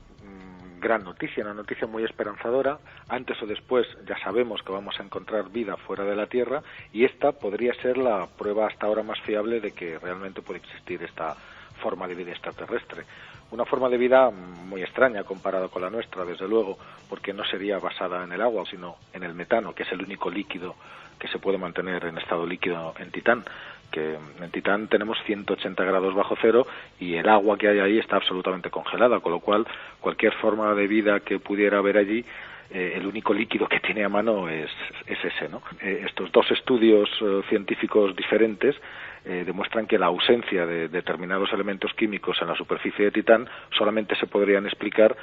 gran noticia, una noticia muy esperanzadora. Antes o después ya sabemos que vamos a encontrar vida fuera de la Tierra y esta podría ser la prueba hasta ahora más fiable de que realmente puede existir esta forma de vida extraterrestre. Una forma de vida muy extraña comparada con la nuestra, desde luego, porque no sería basada en el agua, sino en el metano, que es el único líquido que se puede mantener en estado líquido en Titán. Que en Titán tenemos 180 grados bajo cero y el agua que hay ahí está absolutamente congelada, con lo cual cualquier forma de vida que pudiera haber allí, el único líquido que tiene a mano es ese, ¿no? Estos dos estudios científicos diferentes demuestran que la ausencia de determinados elementos químicos en la superficie de Titán solamente se podrían explicar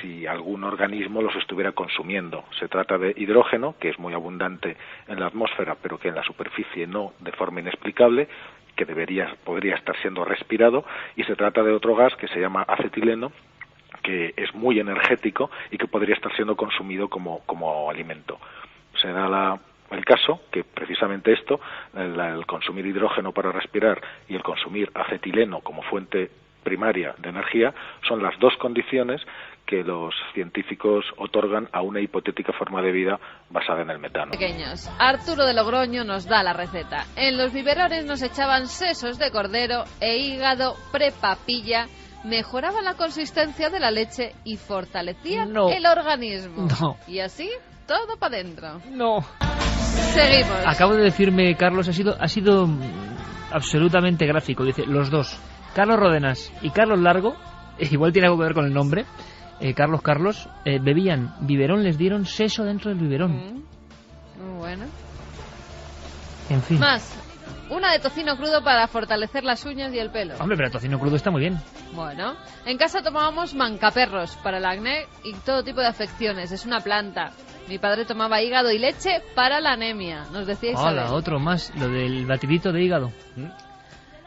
si algún organismo los estuviera consumiendo. Se trata de hidrógeno, que es muy abundante en la atmósfera, pero que en la superficie no, de forma inexplicable, que podría estar siendo respirado, y se trata de otro gas que se llama acetileno, que es muy energético y que podría estar siendo consumido como alimento. Se da el caso que precisamente esto, el consumir hidrógeno para respirar y el consumir acetileno como fuente primaria de energía, son las dos condiciones que los científicos otorgan a una hipotética forma de vida basada en el metano. Pequeños. Arturo de Logroño nos da la receta. En los biberones nos echaban sesos de cordero e hígado prepapilla, mejoraban la consistencia de la leche y fortalecían el organismo. No. Y así, todo para adentro. No. Seguimos. Acabo de decirme, Carlos, ha sido absolutamente gráfico. Dice, los dos, Carlos Rodenas y Carlos Largo, igual tiene algo que ver con el nombre, Carlos, bebían biberón, les dieron seso dentro del biberón. Muy bueno. En fin. Más, una de tocino crudo para fortalecer las uñas y el pelo. Hombre, pero el tocino crudo está muy bien. Bueno, en casa tomábamos mancaperros para el acné y todo tipo de afecciones. Es una planta. Mi padre tomaba hígado y leche para la anemia, nos decía Isabel. Hola, otro más, lo del batidito de hígado.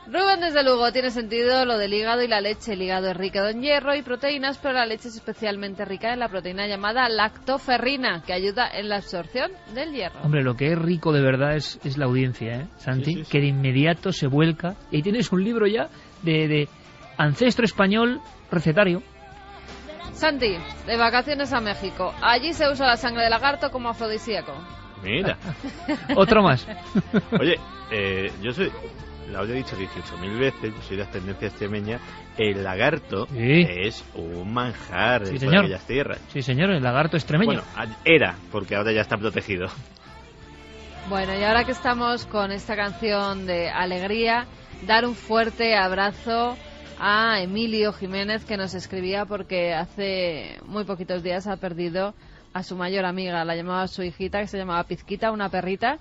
Rubén, desde luego, tiene sentido lo del hígado y la leche. El hígado es rico en hierro y proteínas, pero la leche es especialmente rica en la proteína llamada lactoferrina, que ayuda en la absorción del hierro. Hombre, lo que es rico de verdad es la audiencia, ¿eh, Santi? Sí. Que de inmediato se vuelca. Y ahí tienes un libro ya de ancestro español recetario. Santi, de vacaciones a México. Allí se usa la sangre de lagarto como afrodisíaco. Mira. Otro más. Oye, yo soy... Lo había dicho 18.000 veces, yo soy de ascendencia extremeña. El lagarto es un manjar de aquellas tierras. Sí, señor, el lagarto extremeño. Bueno, era, porque ahora ya está protegido. Bueno, y ahora que estamos con esta canción de alegría, dar un fuerte abrazo a Emilio Jiménez, que nos escribía porque hace muy poquitos días ha perdido a su mayor amiga. La llamaba su hijita, que se llamaba Pizquita, una perrita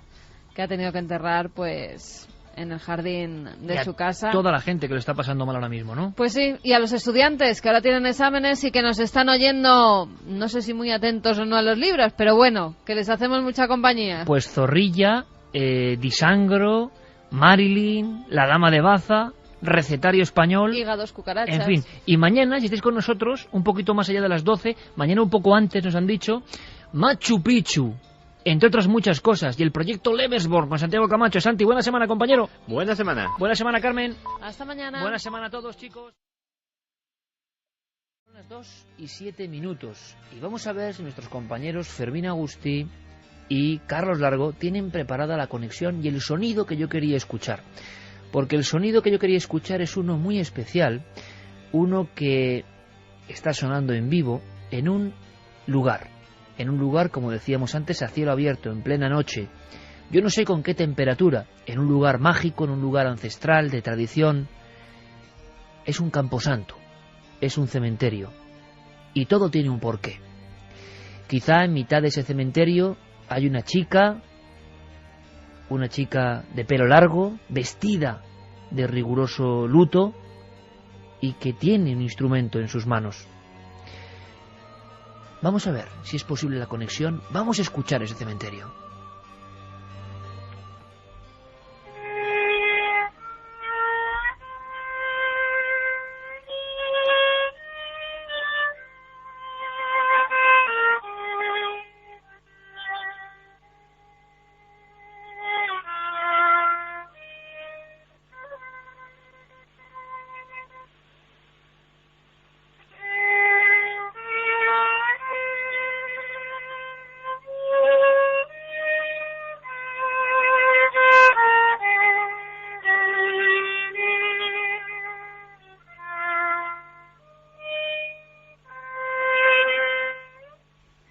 que ha tenido que enterrar, pues, en el jardín de su casa. Toda la gente que lo está pasando mal ahora mismo, ¿no? Pues sí, y a los estudiantes que ahora tienen exámenes y que nos están oyendo, no sé si muy atentos o no a los libros, pero bueno, que les hacemos mucha compañía. Pues Zorrilla, Disangro, Marilyn, La Dama de Baza, Recetario Español, hígados, cucarachas. En fin, y mañana, si estáis con nosotros, un poquito más allá de las 12, mañana un poco antes nos han dicho, Machu Picchu, entre otras muchas cosas, y el proyecto Lebesborg con Santiago Camacho. Santi, buena semana, compañero. Buena semana. Buena semana, Carmen. Hasta mañana. Buena semana a todos, chicos. Son las 2:07, y vamos a ver si nuestros compañeros Fermín Agustí y Carlos Largo tienen preparada la conexión y el sonido que yo quería escuchar. Porque el sonido que yo quería escuchar es uno muy especial, uno que está sonando en vivo en un lugar, como decíamos antes, a cielo abierto, en plena noche. Yo no sé con qué temperatura, en un lugar mágico, en un lugar ancestral, de tradición. Es un camposanto, es un cementerio, y todo tiene un porqué. Quizá en mitad de ese cementerio hay una chica de pelo largo, vestida de riguroso luto y que tiene un instrumento en sus manos. Vamos a ver si es posible la conexión. Vamos a escuchar ese cementerio.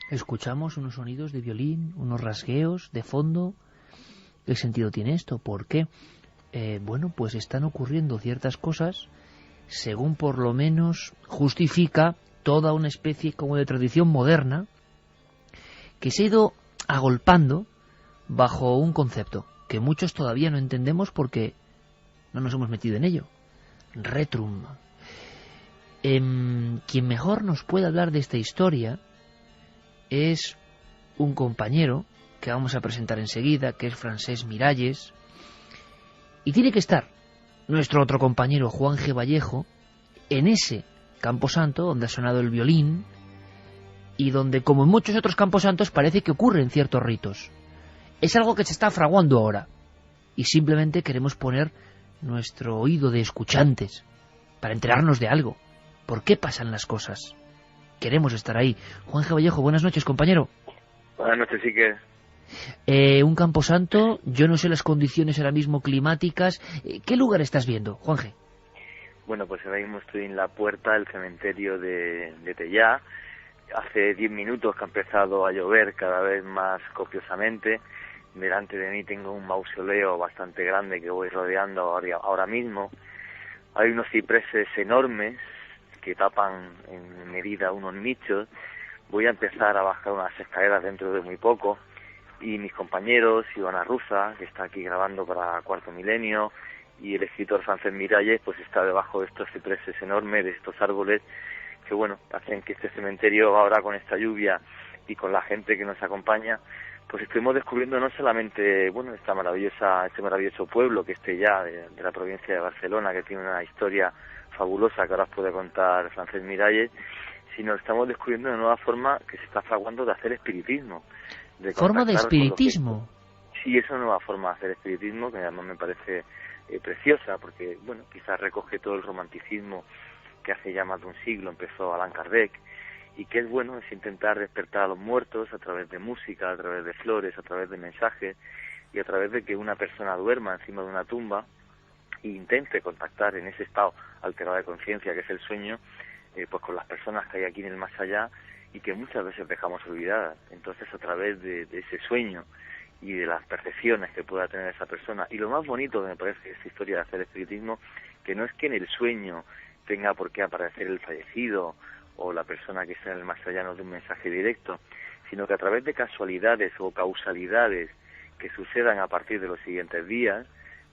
Escuchamos unos sonidos de violín, unos rasgueos de fondo. ¿Qué sentido tiene esto? ¿Por qué? Bueno, pues están ocurriendo ciertas cosas, según por lo menos justifica toda una especie como de tradición moderna que se ha ido agolpando bajo un concepto que muchos todavía no entendemos porque no nos hemos metido en ello. Retrum. Quien mejor nos puede hablar de esta historia es un compañero que vamos a presentar enseguida, que es Francesc Miralles, y tiene que estar nuestro otro compañero Juan G. Vallejo en ese camposanto, donde ha sonado el violín y donde, como en muchos otros camposantos, parece que ocurren ciertos ritos. Es algo que se está fraguando ahora y simplemente queremos poner nuestro oído de escuchantes para enterarnos de algo. ¿Por qué pasan las cosas? Queremos estar ahí. Juanje Vallejo, buenas noches, compañero. Buenas noches, sí que... un camposanto, yo no sé las condiciones ahora mismo climáticas. ¿Qué lugar estás viendo, Juanje? Bueno, pues ahora mismo estoy en la puerta del cementerio de Tellá. Hace 10 minutos que ha empezado a llover cada vez más copiosamente. Delante de mí tengo un mausoleo bastante grande que voy rodeando ahora mismo. Hay unos cipreses enormes que tapan en medida unos nichos. Voy a empezar a bajar unas escaleras dentro de muy poco. Y mis compañeros, Ivana Rusa, que está aquí grabando para Cuarto Milenio, y el escritor Francesc Miralles, pues está debajo de estos cipreses enormes, de estos árboles, que bueno, hacen que este cementerio ahora con esta lluvia y con la gente que nos acompaña, pues estuvimos descubriendo no solamente, bueno, este maravilloso pueblo que es Tellá, de la provincia de Barcelona, que tiene una historia fabulosa que ahora os puede contar Francesc Miralles, sino estamos descubriendo una nueva forma que se está fraguando de hacer espiritismo. ¿Forma de espiritismo? Sí, es una nueva forma de hacer espiritismo que además me parece preciosa, porque, bueno, quizás recoge todo el romanticismo que hace ya más de un siglo empezó Allan Kardec, y que es bueno, es intentar despertar a los muertos a través de música, a través de flores, a través de mensajes, y a través de que una persona duerma encima de una tumba e intente contactar en ese estado alterado de conciencia que es el sueño, pues con las personas que hay aquí en el más allá y que muchas veces dejamos olvidadas. Entonces, a través de ese sueño y de las percepciones que pueda tener esa persona, y lo más bonito que me parece de esta historia de hacer espiritismo, que no es que en el sueño tenga por qué aparecer el fallecido o la persona que está en el más allá nos dé un mensaje directo, sino que a través de casualidades o causalidades que sucedan a partir de los siguientes días,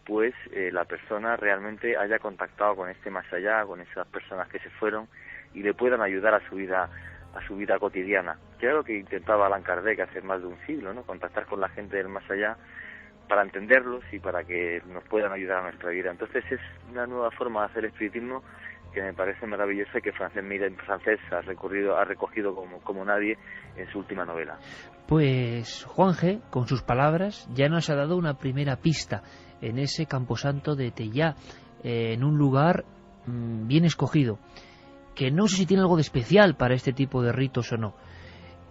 pues la persona realmente haya contactado con este más allá, con esas personas que se fueron, y le puedan ayudar a su vida cotidiana, que era lo que intentaba Allan Kardec hace más de un siglo, ¿no? Contactar con la gente del más allá para entenderlos y para que nos puedan ayudar a nuestra vida. Entonces es una nueva forma de hacer espiritismo que me parece maravillosa y que Francesc ha recogido como nadie en su última novela. Pues Juanje, con sus palabras, ya nos ha dado una primera pista en ese camposanto de Tellá, en un lugar bien escogido, que no sé si tiene algo de especial para este tipo de ritos o no.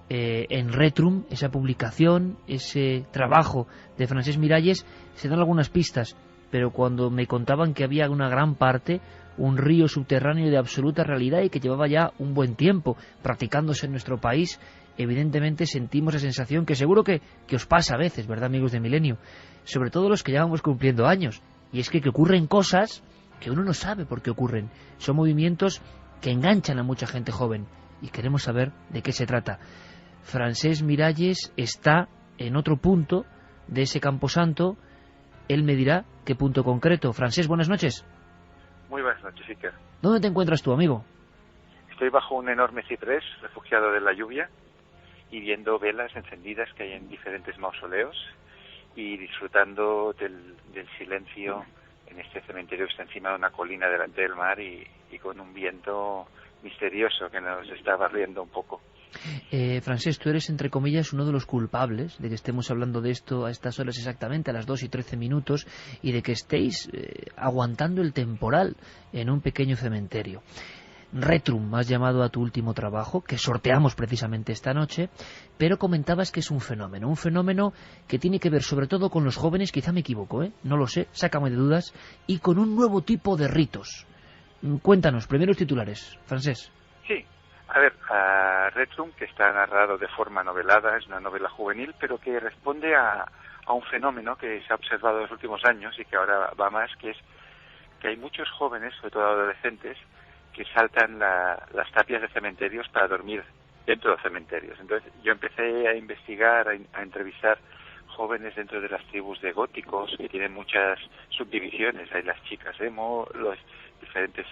En Retrum, esa publicación, ese trabajo de Francesc Miralles, se dan algunas pistas, pero cuando me contaban que había una gran parte, un río subterráneo de absoluta realidad y que llevaba ya un buen tiempo practicándose en nuestro país, evidentemente sentimos la sensación que seguro que os pasa a veces, ¿verdad, amigos de Milenio? Sobre todo los que ya vamos cumpliendo años, y es que ocurren cosas que uno no sabe por qué ocurren. Son movimientos que enganchan a mucha gente joven, y queremos saber de qué se trata. Francesc Miralles está en otro punto de ese camposanto. Él me dirá qué punto concreto. Francesc, buenas noches. Muy buenas noches, Iker. ¿Dónde te encuentras tú, amigo? Estoy bajo un enorme ciprés, refugiado de la lluvia, y viendo velas encendidas que hay en diferentes mausoleos, y disfrutando del silencio en este cementerio que está encima de una colina delante del mar y con un viento misterioso que nos está barriendo un poco. Francesc, tú eres, entre comillas, uno de los culpables de que estemos hablando de esto a estas horas exactamente, a las 2:13, y de que estéis aguantando el temporal en un pequeño cementerio. Retrum, has llamado a tu último trabajo, que sorteamos precisamente esta noche, pero comentabas que es un fenómeno que tiene que ver sobre todo con los jóvenes, quizá me equivoco, no lo sé, sácame de dudas, y con un nuevo tipo de ritos. Cuéntanos, primeros titulares, Francesc. Sí, a ver, Retrum, que está narrado de forma novelada, es una novela juvenil, pero que responde a un fenómeno que se ha observado en los últimos años y que ahora va más, que es que hay muchos jóvenes, sobre todo adolescentes, que saltan las tapias de cementerios para dormir dentro de cementerios. Entonces yo empecé a investigar, a entrevistar jóvenes dentro de las tribus de góticos, que tienen muchas subdivisiones. Hay las chicas emo, los diferentes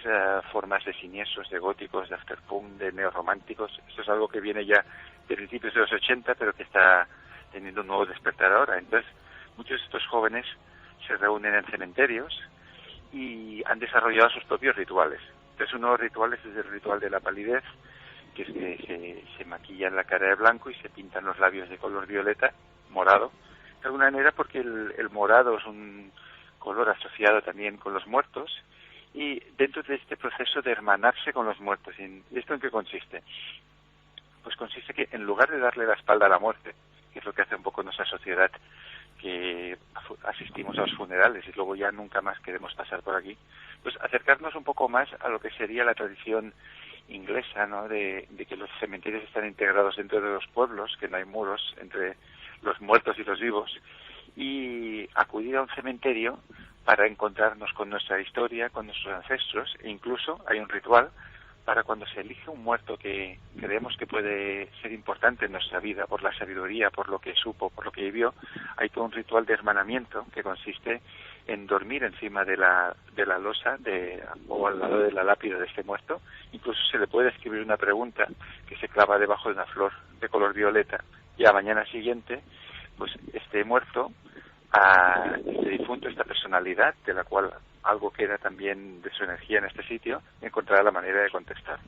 formas de siniestros, de góticos, de afterpunk, de neorrománticos. Esto es algo que viene ya de principios de los 80, pero que está teniendo un nuevo despertar ahora. Entonces muchos de estos jóvenes se reúnen en cementerios y han desarrollado sus propios rituales. Entonces, uno de los rituales es el ritual de la palidez, que es que se maquillan la cara de blanco y se pintan los labios de color violeta, morado, de alguna manera porque el morado es un color asociado también con los muertos, y dentro de este proceso de hermanarse con los muertos. ¿Y esto en qué consiste? Pues consiste que en lugar de darle la espalda a la muerte, que es lo que hace un poco nuestra sociedad, que asistimos a los funerales y luego ya nunca más queremos pasar por aquí, pues acercarnos un poco más a lo que sería la tradición inglesa, ¿no? De que los cementerios están integrados dentro de los pueblos, que no hay muros entre los muertos y los vivos, y acudir a un cementerio para encontrarnos con nuestra historia, con nuestros ancestros, e incluso hay un ritual para cuando se elige un muerto que creemos que puede ser importante en nuestra vida, por la sabiduría, por lo que supo, por lo que vivió. Hay todo un ritual de hermanamiento que consiste en dormir encima de la losa o al lado de la lápida de este muerto. Incluso se le puede escribir una pregunta que se clava debajo de una flor de color violeta, y a la mañana siguiente, pues este muerto, este difunto, esta personalidad, de la cual algo queda también de su energía en este sitio, encontrará la manera de contestar.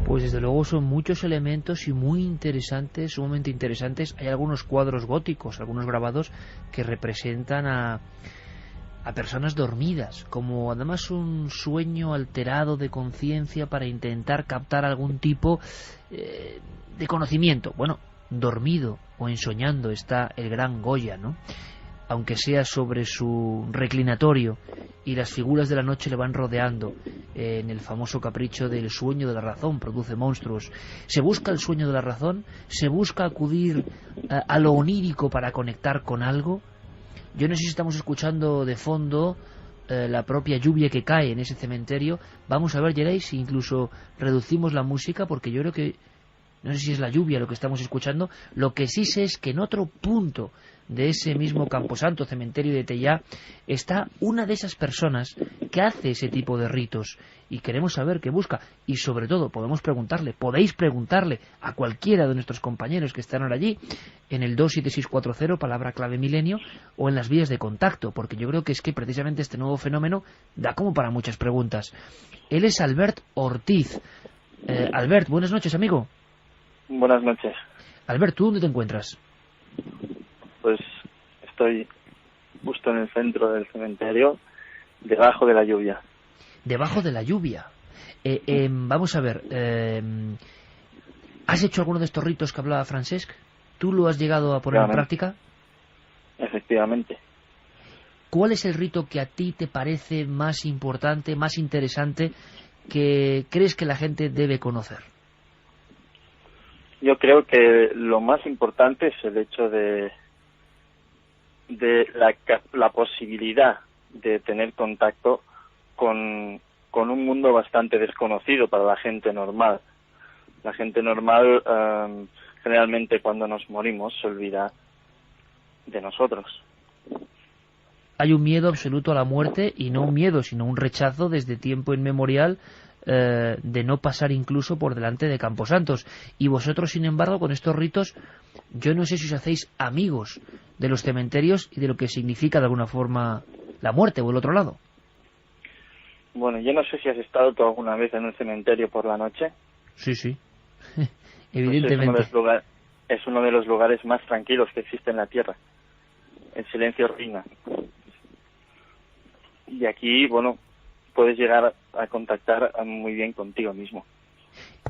Pues desde luego son muchos elementos y muy interesantes, sumamente interesantes. Hay algunos cuadros góticos, algunos grabados que representan a personas dormidas, como además un sueño alterado de conciencia para intentar captar algún tipo de conocimiento. Bueno, dormido o ensoñando está el gran Goya, ¿no? Aunque sea sobre su reclinatorio y las figuras de la noche le van rodeando en el famoso capricho del sueño de la razón, produce monstruos. Se busca el sueño de la razón, se busca acudir a lo onírico para conectar con algo. Yo no sé si estamos escuchando de fondo la propia lluvia que cae en ese cementerio. Vamos a ver, Geray, si incluso reducimos la música, porque yo creo que no sé si es la lluvia lo que estamos escuchando. Lo que sí sé es que en otro punto de ese mismo camposanto, cementerio de Tellá, está una de esas personas que hace ese tipo de ritos, y queremos saber qué busca, y sobre todo podéis preguntarle a cualquiera de nuestros compañeros que están ahora allí en el 27640, palabra clave milenio, o en las vías de contacto, porque yo creo que es que precisamente este nuevo fenómeno da como para muchas preguntas. Él es Albert Ortiz. Albert, buenas noches, amigo. Buenas noches. Albert, ¿tú dónde te encuentras? Pues estoy justo en el centro del cementerio, debajo de la lluvia. Debajo de la lluvia. Vamos a ver, ¿has hecho alguno de estos ritos que hablaba Francesc? ¿Tú lo has llegado a poner en práctica? Efectivamente. ¿Cuál es el rito que a ti te parece más importante, más interesante, que crees que la gente debe conocer? Yo creo que lo más importante es el hecho de la posibilidad de tener contacto con un mundo bastante desconocido para la gente normal. La gente normal generalmente cuando nos morimos se olvida de nosotros. Hay un miedo absoluto a la muerte, y no un miedo, sino un rechazo desde tiempo inmemorial de no pasar incluso por delante de camposantos. Y vosotros, sin embargo, con estos ritos, yo no sé si os hacéis amigos de los cementerios y de lo que significa de alguna forma la muerte o el otro lado. Bueno, yo no sé si has estado tú alguna vez en un cementerio por la noche. Sí, sí, evidentemente. Pues es uno de los lugares más tranquilos que existe en la Tierra. El silencio reina. Y aquí, bueno, puedes llegar a contactar muy bien contigo mismo.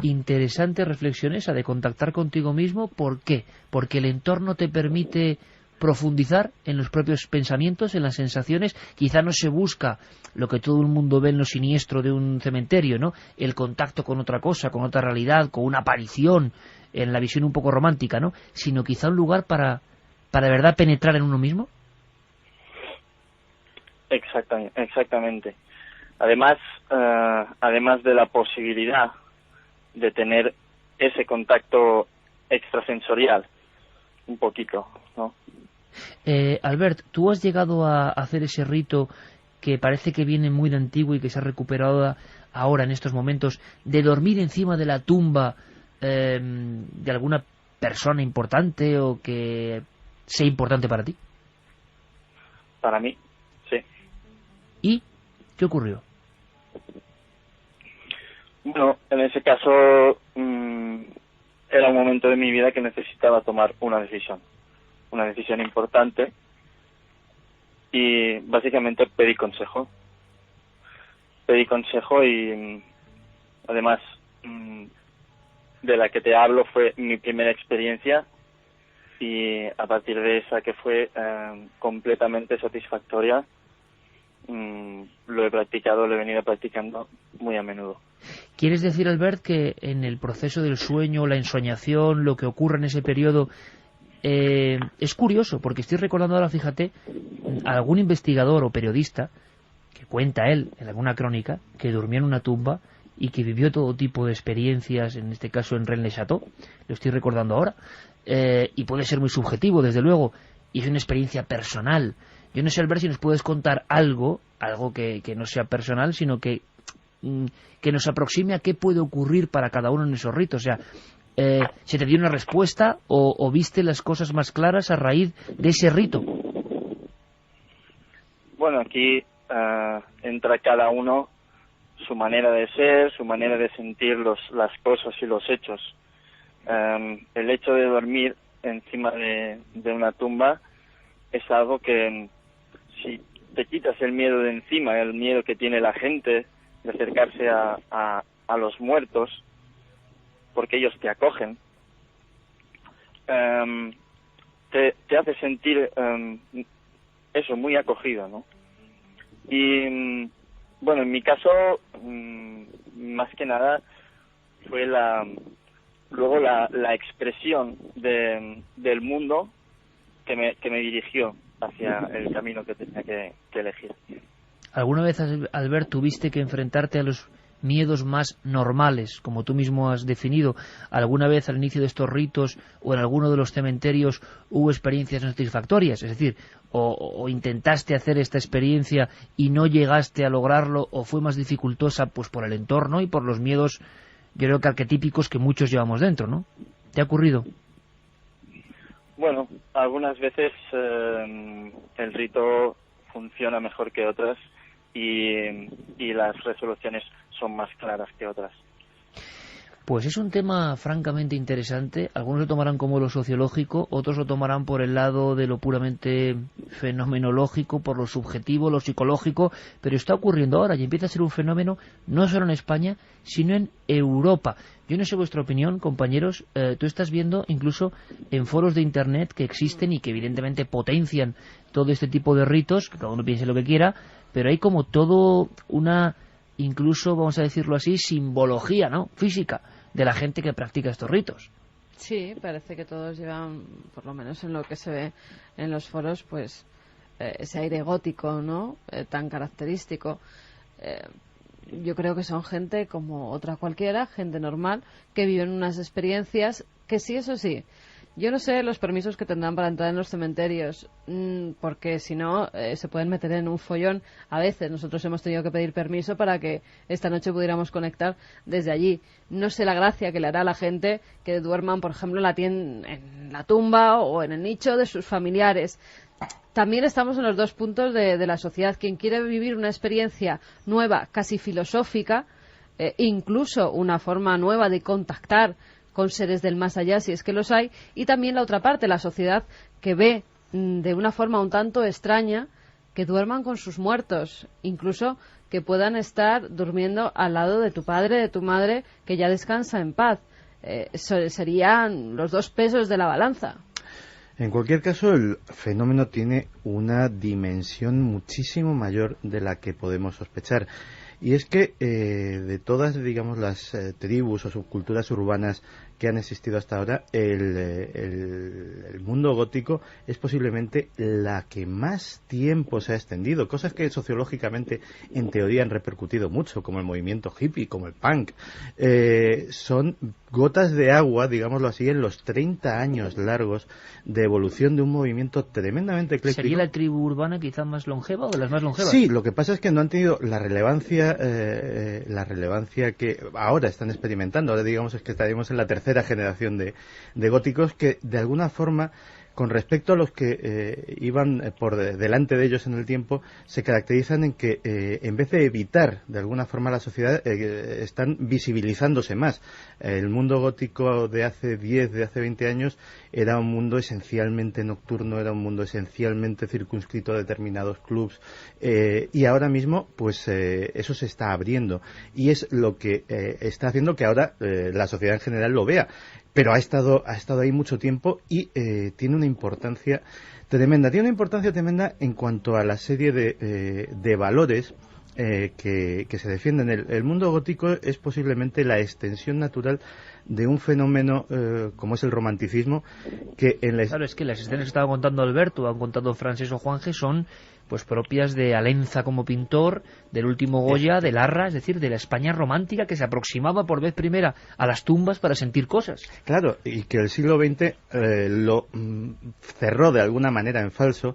Interesante reflexión esa de contactar contigo mismo. ¿Por qué? Porque el entorno te permite profundizar en los propios pensamientos, en las sensaciones. Quizá no se busca lo que todo el mundo ve en lo siniestro de un cementerio, ¿no? El contacto con otra cosa, con otra realidad, con una aparición, en la visión un poco romántica, ¿no? Sino quizá un lugar para de verdad penetrar en uno mismo. Exactamente. Además de la posibilidad de tener ese contacto extrasensorial, un poquito, ¿no? Albert, ¿tú has llegado a hacer ese rito que parece que viene muy de antiguo y que se ha recuperado ahora en estos momentos, de dormir encima de la tumba de alguna persona importante o que sea importante para ti? Para mí, sí. ¿Y qué ocurrió? Bueno, en ese caso era un momento de mi vida que necesitaba tomar una decisión importante, y básicamente pedí consejo y además de la que te hablo fue mi primera experiencia, y a partir de esa, que fue completamente satisfactoria, lo he venido practicando muy a menudo. ¿Quieres decir, Albert, que en el proceso del sueño, la ensoñación, lo que ocurre en ese periodo, es curioso? Porque estoy recordando ahora, fíjate, a algún investigador o periodista que cuenta él en alguna crónica que durmió en una tumba y que vivió todo tipo de experiencias, en este caso en Rennes-le-Château, lo estoy recordando ahora, y puede ser muy subjetivo, desde luego, y es una experiencia personal. Yo no sé, Albert, si nos puedes contar algo que no sea personal, sino que nos aproxime a qué puede ocurrir para cada uno en esos ritos. O sea, ¿se te dio una respuesta o viste las cosas más claras a raíz de ese rito? Bueno, aquí entra cada uno su manera de ser, su manera de sentir las cosas y los hechos. El hecho de dormir encima de una tumba es algo que, si te quitas el miedo de encima, el miedo que tiene la gente de acercarse a los muertos, porque ellos te acogen, te hace sentir eso, muy acogido, ¿no? Y bueno, en mi caso, más que nada fue luego la expresión del mundo que me dirigió hacia el camino que tenía que elegir. ¿Alguna vez, Albert, tuviste que enfrentarte a los miedos más normales, como tú mismo has definido? ¿Alguna vez al inicio de estos ritos o en alguno de los cementerios hubo experiencias no satisfactorias? Es decir, o intentaste hacer esta experiencia y no llegaste a lograrlo, o fue más dificultosa pues por el entorno y por los miedos, yo creo que arquetípicos que muchos llevamos dentro, ¿no? ¿Te ha ocurrido? Bueno, algunas veces el rito funciona mejor que otras, y las resoluciones son más claras que otras. Pues es un tema francamente interesante. Algunos lo tomarán como lo sociológico, otros lo tomarán por el lado de lo puramente fenomenológico, por lo subjetivo, lo psicológico, pero está ocurriendo ahora y empieza a ser un fenómeno no solo en España, sino en Europa. Yo no sé vuestra opinión, compañeros, tú estás viendo incluso en foros de internet que existen y que evidentemente potencian todo este tipo de ritos, que cada uno piense lo que quiera, pero hay como todo una, incluso, vamos a decirlo así, simbología, ¿no?, física de la gente que practica estos ritos. Sí, parece que todos llevan, por lo menos en lo que se ve en los foros, pues ese aire gótico, ¿no?, tan característico. Yo creo que son gente como otra cualquiera, gente normal, que viven unas experiencias que sí, eso sí. Yo no sé los permisos que tendrán para entrar en los cementerios, porque si no se pueden meter en un follón. A veces nosotros hemos tenido que pedir permiso para que esta noche pudiéramos conectar desde allí. No sé la gracia que le hará a la gente que duerman, por ejemplo, en la tumba o en el nicho de sus familiares. También estamos en los dos puntos de la sociedad. Quien quiere vivir una experiencia nueva, casi filosófica, incluso una forma nueva de contactar con seres del más allá, si es que los hay, y también la otra parte, la sociedad, que ve de una forma un tanto extraña que duerman con sus muertos, incluso que puedan estar durmiendo al lado de tu padre, de tu madre, que ya descansa en paz. Serían los dos pesos de la balanza. En cualquier caso, el fenómeno tiene una dimensión muchísimo mayor de la que podemos sospechar. Y es que de todas, digamos, las tribus o subculturas urbanas que han existido hasta ahora, el mundo gótico es posiblemente la que más tiempo se ha extendido. Cosas que sociológicamente, en teoría, han repercutido mucho, como el movimiento hippie, como el punk, son gotas de agua, digámoslo así, en los 30 años largos de evolución de un movimiento tremendamente ecléctico. ¿Sería la tribu urbana quizá más longeva o de las más longevas? Sí, lo que pasa es que no han tenido la relevancia que ahora están experimentando. Ahora digamos es que estaremos en la tercera generación de góticos que de alguna forma, con respecto a los que iban por delante de ellos en el tiempo, se caracterizan en que en vez de evitar de alguna forma la sociedad, están visibilizándose más. El mundo gótico de hace 10, de hace 20 años era un mundo esencialmente nocturno, era un mundo esencialmente circunscrito a determinados clubs, y ahora mismo pues eso se está abriendo y es lo que está haciendo que ahora la sociedad en general lo vea. Pero ha estado ahí mucho tiempo y tiene una importancia tremenda. Tiene una importancia tremenda en cuanto a la serie de valores que se defienden. El mundo gótico es posiblemente la extensión natural de un fenómeno como es el romanticismo, que Claro, es que las escenas que estaba contando Alberto, han contado Francés o Juanje, son pues propias de Alenza como pintor, del último Goya, de Larra, es decir, de la España romántica que se aproximaba por vez primera a las tumbas para sentir cosas. Claro, y que el siglo XX lo cerró de alguna manera en falso,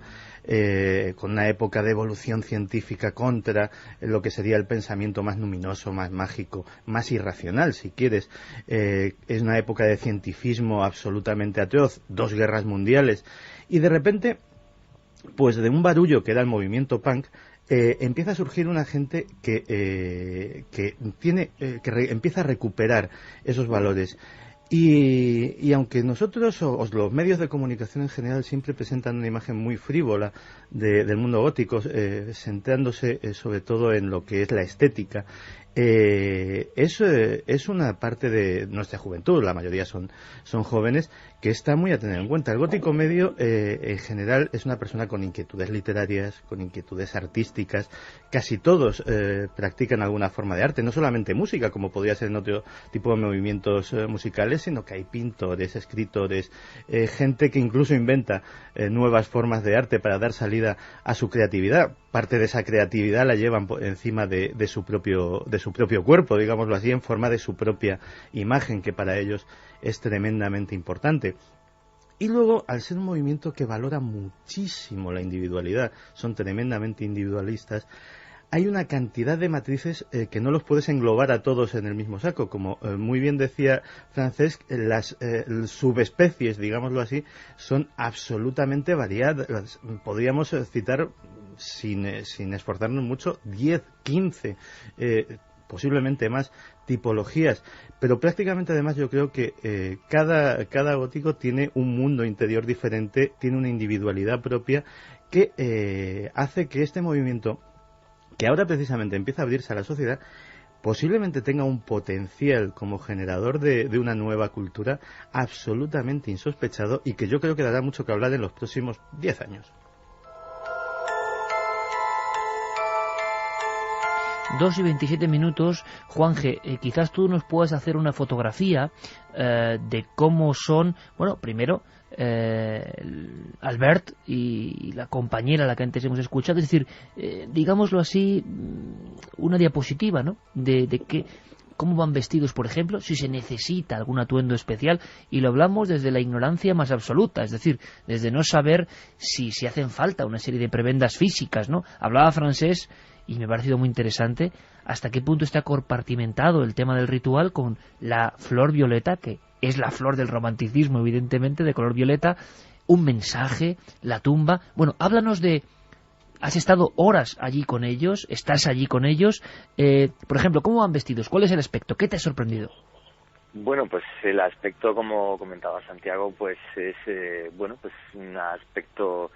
con una época de evolución científica contra lo que sería el pensamiento más luminoso, más mágico, más irracional, si quieres. Es una época de cientifismo absolutamente atroz, 2 guerras mundiales, y de repente, pues de un barullo que era el movimiento punk, empieza a surgir una gente que empieza a recuperar esos valores. Y aunque nosotros, o los medios de comunicación en general, siempre presentan una imagen muy frívola del mundo gótico, centrándose sobre todo en lo que es la estética, es una parte de nuestra juventud, la mayoría son jóvenes, que está muy a tener en cuenta. El gótico medio en general es una persona con inquietudes literarias, con inquietudes artísticas. Casi todos practican alguna forma de arte, no solamente música, como podría ser en otro tipo de movimientos musicales, sino que hay pintores, escritores, gente que incluso inventa nuevas formas de arte para dar salida a su creatividad. Parte de esa creatividad la llevan por encima de su propio cuerpo, digámoslo así, en forma de su propia imagen, que para ellos es tremendamente importante. Y luego, al ser un movimiento que valora muchísimo la individualidad, son tremendamente individualistas, hay una cantidad de matrices que no los puedes englobar a todos en el mismo saco. Como muy bien decía Francesc, las subespecies, digámoslo así, son absolutamente variadas. Podríamos citar, sin esforzarnos mucho, 10, 15, posiblemente más tipologías, pero prácticamente además yo creo que cada gótico tiene un mundo interior diferente, tiene una individualidad propia que hace que este movimiento, que ahora precisamente empieza a abrirse a la sociedad, posiblemente tenga un potencial como generador de una nueva cultura absolutamente insospechado y que yo creo que dará mucho que hablar en los próximos 10 años. 2:27. Juanje, quizás tú nos puedas hacer una fotografía de cómo son, bueno, primero Albert y la compañera a la que antes hemos escuchado, es decir, digámoslo así, una diapositiva, ¿no?, de que cómo van vestidos, por ejemplo, si se necesita algún atuendo especial, y lo hablamos desde la ignorancia más absoluta, es decir, desde no saber si hacen falta una serie de prebendas físicas, ¿no? Hablaba Francés, y me ha parecido muy interesante, hasta qué punto está compartimentado el tema del ritual con la flor violeta, que es la flor del romanticismo, evidentemente, de color violeta, un mensaje, la tumba. Bueno, háblanos de... Has estado horas allí con ellos, estás allí con ellos, por ejemplo, ¿cómo van vestidos? ¿Cuál es el aspecto? ¿Qué te ha sorprendido? Bueno, pues el aspecto, como comentaba Santiago, pues es pues un aspecto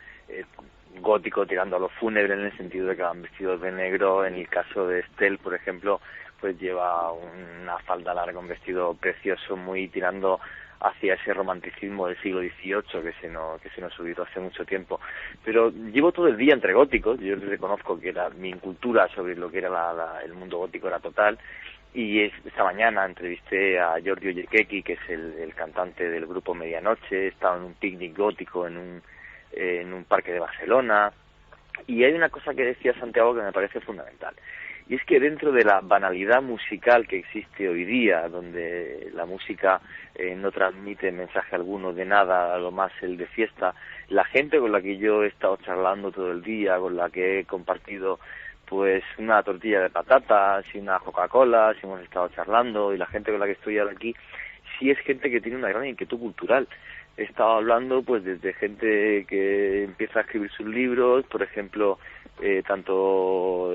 gótico tirando a lo fúnebre, en el sentido de que van vestidos de negro. En el caso de Estelle, por ejemplo, pues lleva una falda larga, un vestido precioso, muy tirando hacia ese romanticismo del siglo XVIII que se nos olvidó hace mucho tiempo. Pero llevo todo el día entre góticos. Yo reconozco que mi incultura sobre lo que era el mundo gótico era total, y esta mañana entrevisté a Giorgio Yekeki, que es el cantante del grupo Medianoche. Estaba en un picnic gótico en un parque de Barcelona, y hay una cosa que decía Santiago que me parece fundamental, y es que dentro de la banalidad musical que existe hoy día, donde la música no transmite mensaje alguno de nada, a lo más el de fiesta, la gente con la que yo he estado charlando todo el día, con la que he compartido pues una tortilla de patatas y una Coca-Cola, si hemos estado charlando, y la gente con la que estoy ahora aquí, sí es gente que tiene una gran inquietud cultural. He estado hablando pues desde gente que empieza a escribir sus libros, por ejemplo, tanto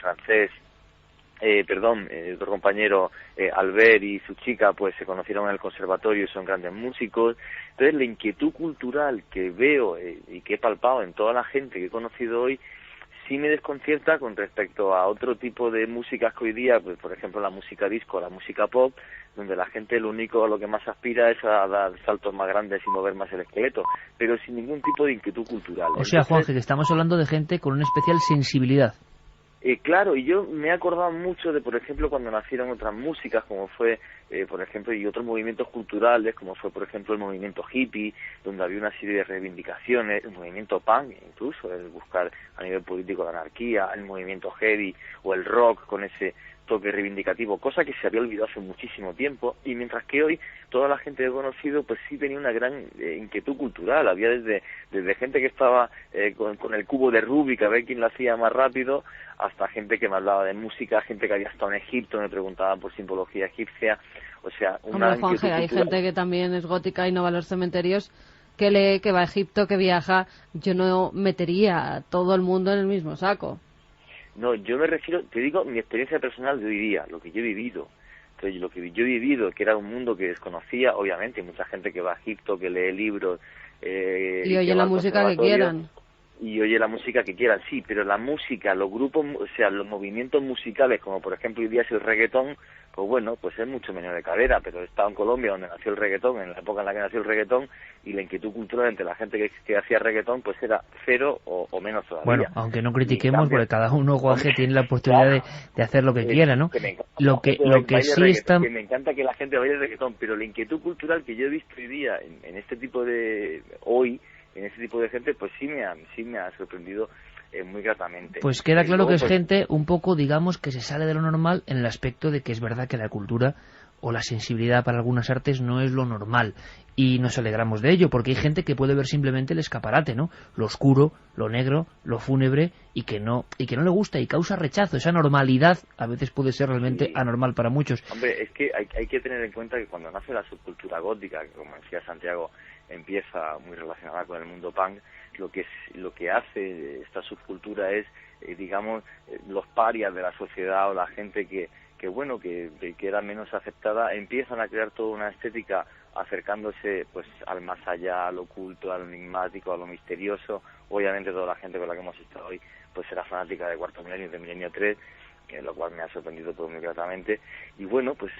francés, otro compañero, Albert y su chica, pues se conocieron en el conservatorio y son grandes músicos. Entonces la inquietud cultural que veo y que he palpado en toda la gente que he conocido hoy, sí me desconcierta con respecto a otro tipo de músicas que hoy día, pues por ejemplo la música disco, la música pop, donde la gente lo único a lo que más aspira es a dar saltos más grandes y mover más el esqueleto, pero sin ningún tipo de inquietud cultural. O sea, Juanje, que estamos hablando de gente con una especial sensibilidad. Claro, y yo me he acordado mucho de, por ejemplo, cuando nacieron otras músicas, como fue, por ejemplo, y otros movimientos culturales, como fue, por ejemplo, el movimiento hippie, donde había una serie de reivindicaciones, el movimiento punk, incluso, el buscar a nivel político la anarquía, el movimiento heavy o el rock con ese toque reivindicativo, cosa que se había olvidado hace muchísimo tiempo, y mientras que hoy toda la gente que he conocido pues sí tenía una gran inquietud cultural. Había desde gente que estaba con el cubo de Rubik a ver quién lo hacía más rápido, hasta gente que me hablaba de música, gente que había estado en Egipto, me preguntaban por simbología egipcia, o sea, una Hombre, Juanje, hay gente que también es gótica y no va a los cementerios, que lee, que va a Egipto, que viaja. Yo no metería a todo el mundo en el mismo saco. No, yo me refiero, te digo, mi experiencia personal de hoy día, lo que yo he vivido. Entonces, lo que yo he vivido, que era un mundo que desconocía, obviamente, hay mucha gente que va a Egipto, que lee libros. Y oye la música que quieran. Y oye la música que quieran, sí, pero la música, los grupos, o sea, los movimientos musicales, como por ejemplo hoy día es el reggaetón, pues bueno, pues es mucho menos de cadera, pero he estado en Colombia, donde nació el reggaetón, en la época en la que nació el reggaetón, y la inquietud cultural entre la gente que hacía reggaetón, pues era cero o menos todavía. Bueno, aunque no critiquemos, porque cada uno, Juanje, tiene la oportunidad de hacer lo que quiera, ¿no? Lo que sí está... Que me encanta que la gente baile reggaetón, pero la inquietud cultural que yo he visto hoy día en este tipo de... en ese tipo de gente, pues sí me ha sorprendido muy gratamente. Pues queda claro que es gente un poco, digamos, que se sale de lo normal en el aspecto de que es verdad que la cultura o la sensibilidad para algunas artes no es lo normal, y nos alegramos de ello, porque hay gente que puede ver simplemente el escaparate, ¿no? Lo oscuro, lo negro, lo fúnebre, y que no le gusta y causa rechazo. Esa normalidad a veces puede ser realmente anormal para muchos. Hombre, es que hay que tener en cuenta que cuando nace la subcultura gótica, que como decía Santiago, empieza muy relacionada con el mundo punk, lo que hace esta subcultura es, digamos, los parias de la sociedad o la gente que era menos aceptada, empiezan a crear toda una estética acercándose pues al más allá, al oculto, al enigmático, a lo misterioso. Obviamente toda la gente con la que hemos estado hoy pues era fanática de Cuarto Milenio y de Milenio 3, lo cual me ha sorprendido pues muy gratamente. Y bueno, pues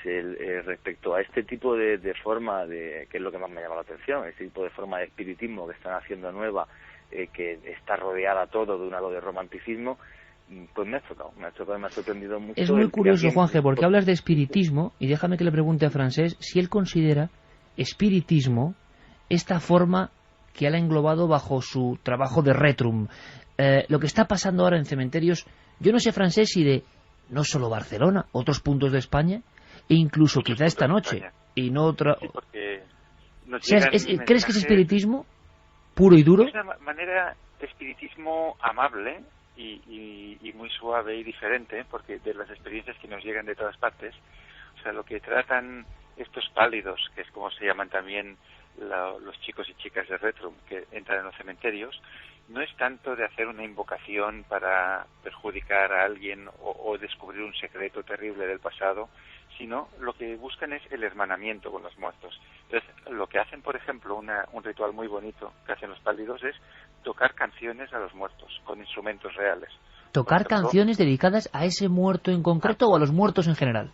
respecto a este tipo de forma, que es lo que más me llama la atención, este tipo de forma de espiritismo que están haciendo nueva, que está rodeada todo de un halo de romanticismo, pues me ha chocado, me ha sorprendido mucho. Es muy curioso, Juanje, porque hablas de espiritismo, y déjame que le pregunte a Francés si él considera espiritismo esta forma que él ha englobado bajo su trabajo de Retrum. Lo que está pasando ahora en cementerios, yo no sé, Francés, si de no solo Barcelona, otros puntos de España, e incluso quizá esta noche, y no otra... Sí, porque ¿crees que es espiritismo puro y duro? Es una manera de espiritismo amable y muy suave y diferente, porque de las experiencias que nos llegan de todas partes, o sea, lo que tratan estos pálidos, que es como se llaman también los chicos y chicas de Retrum que entran en los cementerios, no es tanto de hacer una invocación para perjudicar a alguien o descubrir un secreto terrible del pasado, sino lo que buscan es el hermanamiento con los muertos. Entonces, lo que hacen, por ejemplo, un ritual muy bonito que hacen los pálidos es tocar canciones a los muertos con instrumentos reales. ¿Tocar canciones dedicadas a ese muerto en concreto o a los muertos en general?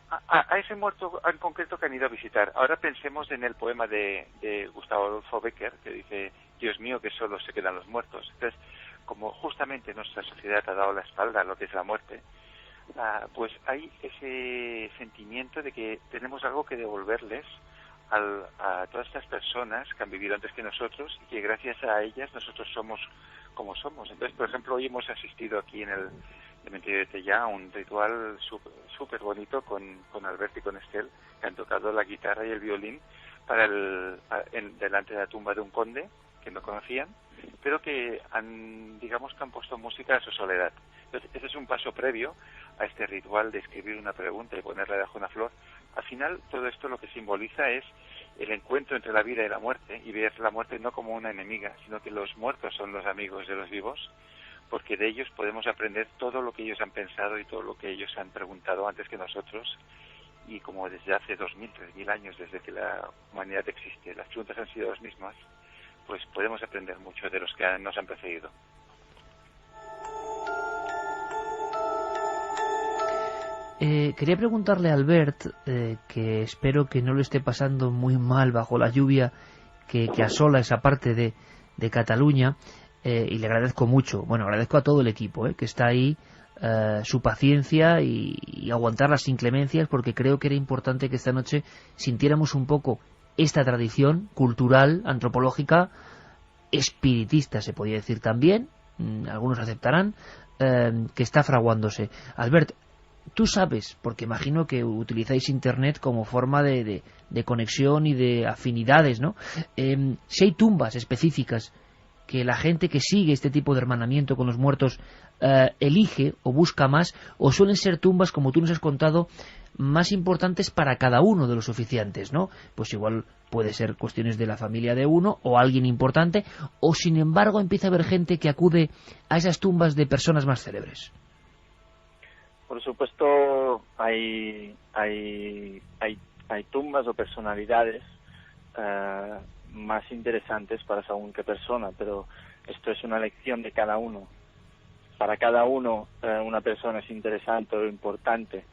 A ese muerto en concreto que han ido a visitar. Ahora pensemos en el poema de Gustavo Adolfo Bécquer, que dice: Dios mío, que solo se quedan los muertos. Entonces, como justamente nuestra sociedad ha dado la espalda a lo que es la muerte, pues hay ese sentimiento de que tenemos algo que devolverles a todas estas personas que han vivido antes que nosotros, y que gracias a ellas nosotros somos como somos. Entonces, por ejemplo, hoy hemos asistido aquí en cementerio de Tellá, un ritual súper bonito con Albert y con Estel, que han tocado la guitarra y el violín delante de la tumba de un conde que no conocían, pero que han puesto música a su soledad. Entonces, ese es un paso previo a este ritual de escribir una pregunta y ponerla debajo de una flor. Al final, todo esto lo que simboliza es el encuentro entre la vida y la muerte, y ver la muerte no como una enemiga, sino que los muertos son los amigos de los vivos, porque de ellos podemos aprender todo lo que ellos han pensado y todo lo que ellos han preguntado antes que nosotros, y como desde hace 2000, 3000 años, desde que la humanidad existe, las preguntas han sido las mismas, pues podemos aprender mucho de los que nos han precedido. Quería preguntarle a Albert, que espero que no lo esté pasando muy mal bajo la lluvia que asola esa parte de Cataluña, y le agradezco mucho, agradezco a todo el equipo que está ahí, su paciencia y aguantar las inclemencias, porque creo que era importante que esta noche sintiéramos un poco esta tradición cultural, antropológica, espiritista, se podría decir también, algunos aceptarán, que está fraguándose. Albert, tú sabes, porque imagino que utilizáis Internet como forma de conexión y de afinidades, ¿no? Si hay tumbas específicas que la gente que sigue este tipo de hermanamiento con los muertos elige o busca más, o suelen ser tumbas, como tú nos has contado, más importantes para cada uno de los oficiantes, ¿no? Pues igual puede ser cuestiones de la familia de uno o alguien importante, o sin embargo empieza a haber gente que acude a esas tumbas de personas más célebres. Por supuesto, hay tumbas o personalidades más interesantes para según qué persona, pero esto es una elección de cada uno. Para cada uno, una persona es interesante o importante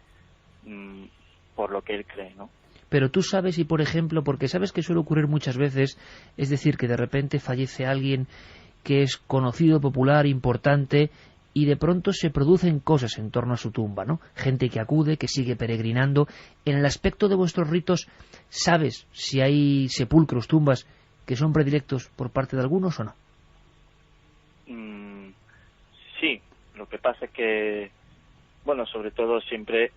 por lo que él cree, ¿no? Pero tú sabes, y por ejemplo, porque sabes que suele ocurrir muchas veces, es decir, que de repente fallece alguien que es conocido, popular, importante, y de pronto se producen cosas en torno a su tumba, ¿no? Gente que acude, que sigue peregrinando. En el aspecto de vuestros ritos, ¿sabes si hay sepulcros, tumbas, que son predilectos por parte de algunos o no? Sí, lo que pasa es que, sobre todo siempre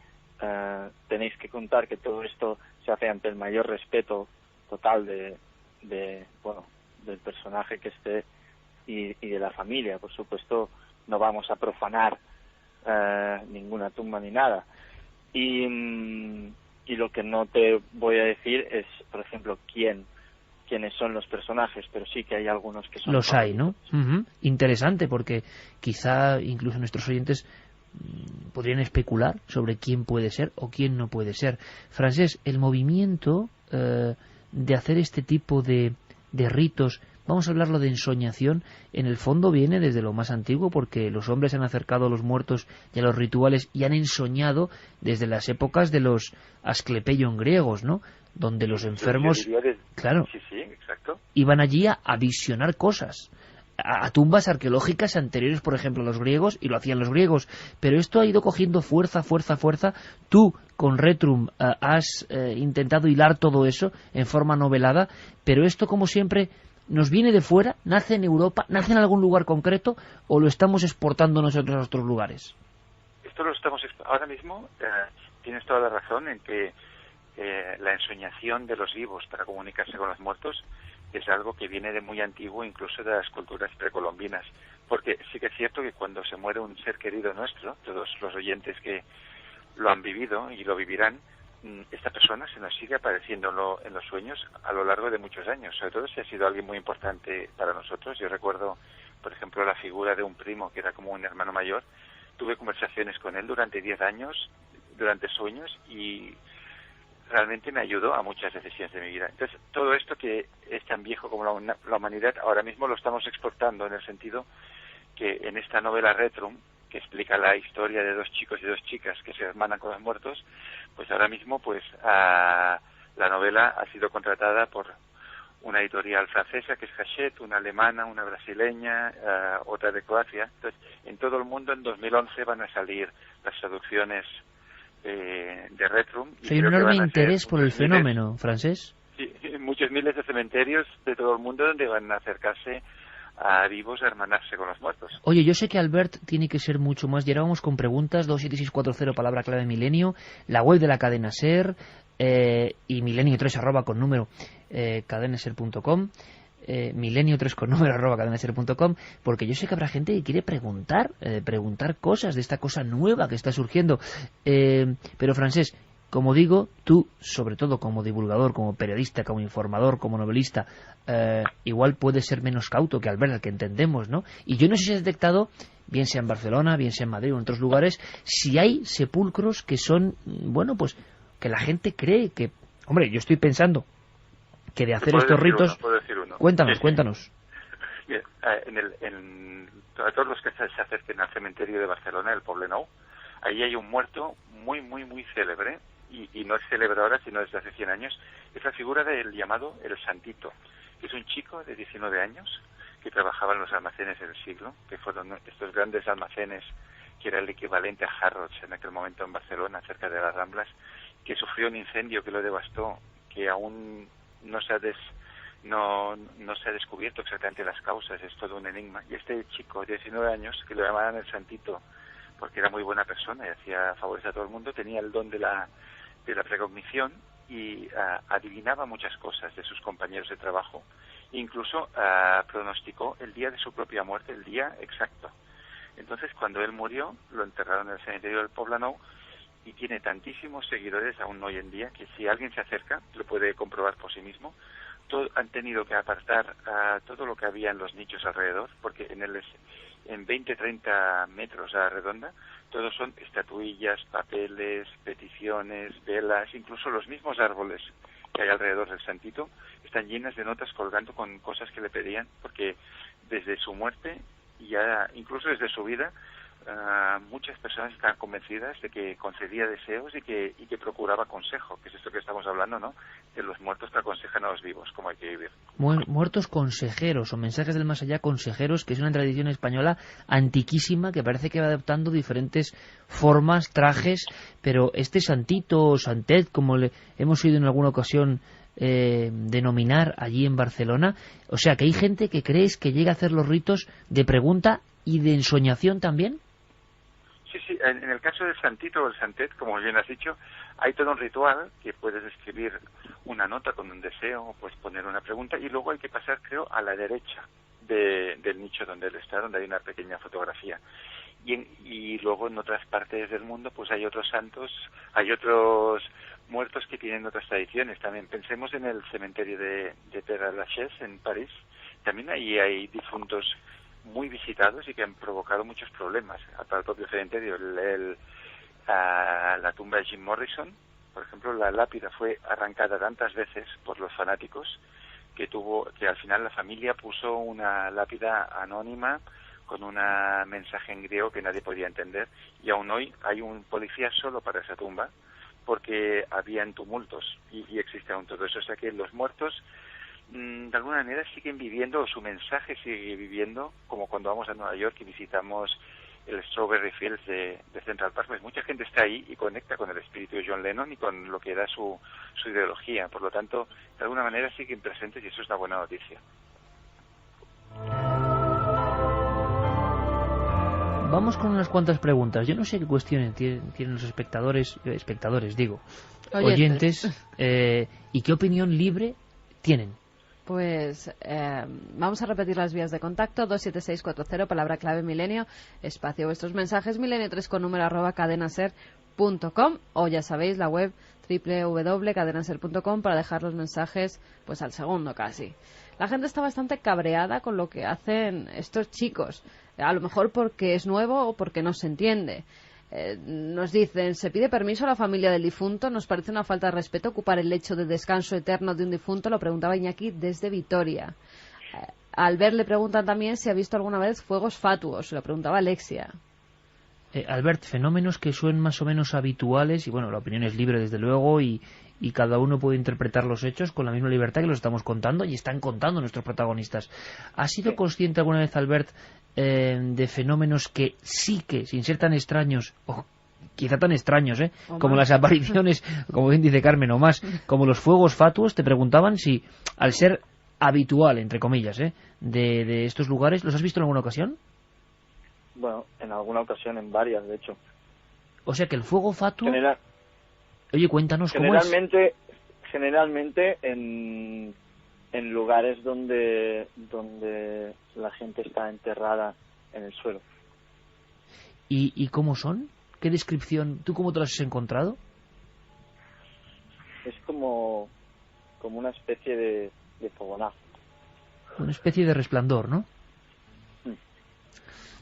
tenéis que contar que todo esto se hace ante el mayor respeto total del personaje que esté y de la familia. Por supuesto, no vamos a profanar ninguna tumba ni nada. Y lo que no te voy a decir es, por ejemplo, quiénes son los personajes, pero sí que hay algunos que son... Los hay, ¿no? Interesante, porque quizá incluso nuestros oyentes podrían especular sobre quién puede ser o quién no puede ser. Francés, el movimiento de hacer este tipo de ritos, vamos a hablarlo de ensoñación, en el fondo viene desde lo más antiguo, porque los hombres han acercado a los muertos y a los rituales y han ensoñado desde las épocas de los Asclepeion griegos, ¿no? Donde los enfermos, claro, sí, exacto, iban allí a visionar cosas, a tumbas arqueológicas anteriores, por ejemplo, a los griegos, y lo hacían los griegos. Pero esto ha ido cogiendo fuerza. Tú, con Retrum, has intentado hilar todo eso en forma novelada, pero esto, como siempre, ¿nos viene de fuera? ¿Nace en Europa? ¿Nace en algún lugar concreto? ¿O lo estamos exportando nosotros a otros lugares? Esto lo estamos... Ahora mismo tienes toda la razón en que la ensoñación de los vivos para comunicarse con los muertos es algo que viene de muy antiguo, incluso de las culturas precolombinas. Porque sí que es cierto que cuando se muere un ser querido nuestro, todos los oyentes que lo han vivido y lo vivirán, esta persona se nos sigue apareciendo en los sueños a lo largo de muchos años, sobre todo si ha sido alguien muy importante para nosotros. Yo recuerdo, por ejemplo, la figura de un primo que era como un hermano mayor. Tuve conversaciones con él durante 10 años, durante sueños, y realmente me ayudó a muchas decisiones de mi vida. Entonces, todo esto que es tan viejo como la humanidad, ahora mismo lo estamos exportando, en el sentido que en esta novela Retrum, que explica la historia de 2 chicos y 2 chicas que se hermanan con los muertos, pues ahora mismo la novela ha sido contratada por una editorial francesa, que es Hachette, una alemana, una brasileña, otra de Croacia. Entonces, en todo el mundo en 2011 van a salir las traducciones de Retrum. Hay un enorme interés por el fenómeno, Francés. Sí, muchos miles de cementerios de todo el mundo donde van a acercarse vivos a hermanarse con los muertos. Oye, yo sé que Albert tiene que ser mucho más. Y ahora vamos con preguntas. 27640, palabra clave milenio, la web de la cadena SER, y milenio3 @ con número cadenaser.com, milenio3 con número @ cadenaser.com, porque yo sé que habrá gente que quiere preguntar cosas de esta cosa nueva que está surgiendo. Pero Francés, como digo, tú, sobre todo como divulgador, como periodista, como informador, como novelista, igual puedes ser menos cauto que Albert, al que entendemos, ¿no? Y yo no sé si has detectado, bien sea en Barcelona, bien sea en Madrid o en otros lugares, si hay sepulcros que son, bueno, pues que la gente cree que... Hombre, yo estoy pensando que de hacer estos ritos... Puedo decir uno. Cuéntanos. Bien, a todos los que se acerquen al cementerio de Barcelona, el Poblenou, ahí hay un muerto muy, muy, muy célebre, y no es célebre ahora, sino desde hace 100 años, es la figura del llamado El Santito, que es un chico de 19 años que trabajaba en los almacenes del siglo, que fueron estos grandes almacenes que era el equivalente a Harrods en aquel momento en Barcelona, cerca de las Ramblas, que sufrió un incendio que lo devastó, que aún no se ha descubierto exactamente las causas, es todo un enigma. Y este chico de 19 años, que lo llamaban El Santito, porque era muy buena persona y hacía favores a todo el mundo, tenía el don de la precognición y adivinaba muchas cosas de sus compañeros de trabajo. Incluso pronosticó el día de su propia muerte, el día exacto. Entonces, cuando él murió, lo enterraron en el cementerio del Poblenou, y tiene tantísimos seguidores aún hoy en día que si alguien se acerca lo puede comprobar por sí mismo. Han tenido que apartar todo lo que había en los nichos alrededor, porque en 20-30 metros a la redonda todos son estatuillas, papeles, peticiones, velas, incluso los mismos árboles que hay alrededor del Santito están llenas de notas colgando con cosas que le pedían, porque desde su muerte, ya incluso desde su vida, muchas personas están convencidas de que concedía deseos y que procuraba consejo, que es esto que estamos hablando, ¿no? Que los muertos te aconsejan a los vivos cómo hay que vivir. Muertos consejeros o mensajes del más allá consejeros, que es una tradición española antiquísima que parece que va adoptando diferentes formas, trajes, pero este Santito o Santet, como le hemos oído en alguna ocasión denominar allí en Barcelona, o sea que hay gente que crees que llega a hacer los ritos de pregunta y de ensoñación también. Sí, en el caso del Santito o el Santet, como bien has dicho, hay todo un ritual que puedes escribir una nota con un deseo, puedes poner una pregunta, y luego hay que pasar, creo, a la derecha del nicho donde él está, donde hay una pequeña fotografía. Y luego en otras partes del mundo pues hay otros santos, hay otros muertos que tienen otras tradiciones. También pensemos en el cementerio de Père-Lachaise en París. También ahí hay difuntos muy visitados y que han provocado muchos problemas para el propio cementerio. La tumba de Jim Morrison, por ejemplo, la lápida fue arrancada tantas veces por los fanáticos que al final la familia puso una lápida anónima con un mensaje en griego que nadie podía entender, y aún hoy hay un policía solo para esa tumba porque habían tumultos y existe aún todo eso. O sea que los muertos de alguna manera siguen viviendo, o su mensaje sigue viviendo, como cuando vamos a Nueva York y visitamos el Strawberry Fields de Central Park. Pues mucha gente está ahí y conecta con el espíritu de John Lennon y con lo que era su ideología. Por lo tanto, de alguna manera siguen presentes, y eso es una buena noticia. Vamos con unas cuantas preguntas. Yo no sé qué cuestiones tienen los espectadores oyentes, y qué opinión libre tienen. Pues vamos a repetir las vías de contacto: 27640, palabra clave milenio, espacio vuestros mensajes, milenio3 con número @ cadenaser.com, o ya sabéis, la web www.cadenaser.com para dejar los mensajes pues al segundo casi. La gente está bastante cabreada con lo que hacen estos chicos, a lo mejor porque es nuevo o porque no se entiende. Nos dicen, se pide permiso a la familia del difunto, nos parece una falta de respeto ocupar el lecho de descanso eterno de un difunto. Lo preguntaba Iñaki desde Vitoria. A Albert le preguntan también si ha visto alguna vez fuegos fatuos, lo preguntaba Alexia. Albert, fenómenos que son más o menos habituales, y bueno, la opinión es libre desde luego, y cada uno puede interpretar los hechos con la misma libertad que los estamos contando y están contando nuestros protagonistas. ¿Has sido consciente alguna vez, Albert, de fenómenos que sí que, sin ser tan extraños, o quizá tan extraños, como las apariciones, como bien dice Carmen, o más, como los fuegos fatuos, te preguntaban si, al ser habitual, entre comillas, de estos lugares. ¿Los has visto en alguna ocasión? Bueno, en alguna ocasión, en varias, de hecho. O sea que el fuego fatuo... Oye, cuéntanos cómo es. Generalmente en lugares donde la gente está enterrada en el suelo. ¿Y cómo son? ¿Qué descripción? ¿Tú cómo te las has encontrado? Es como una especie de fogonazo. Una especie de resplandor, ¿no?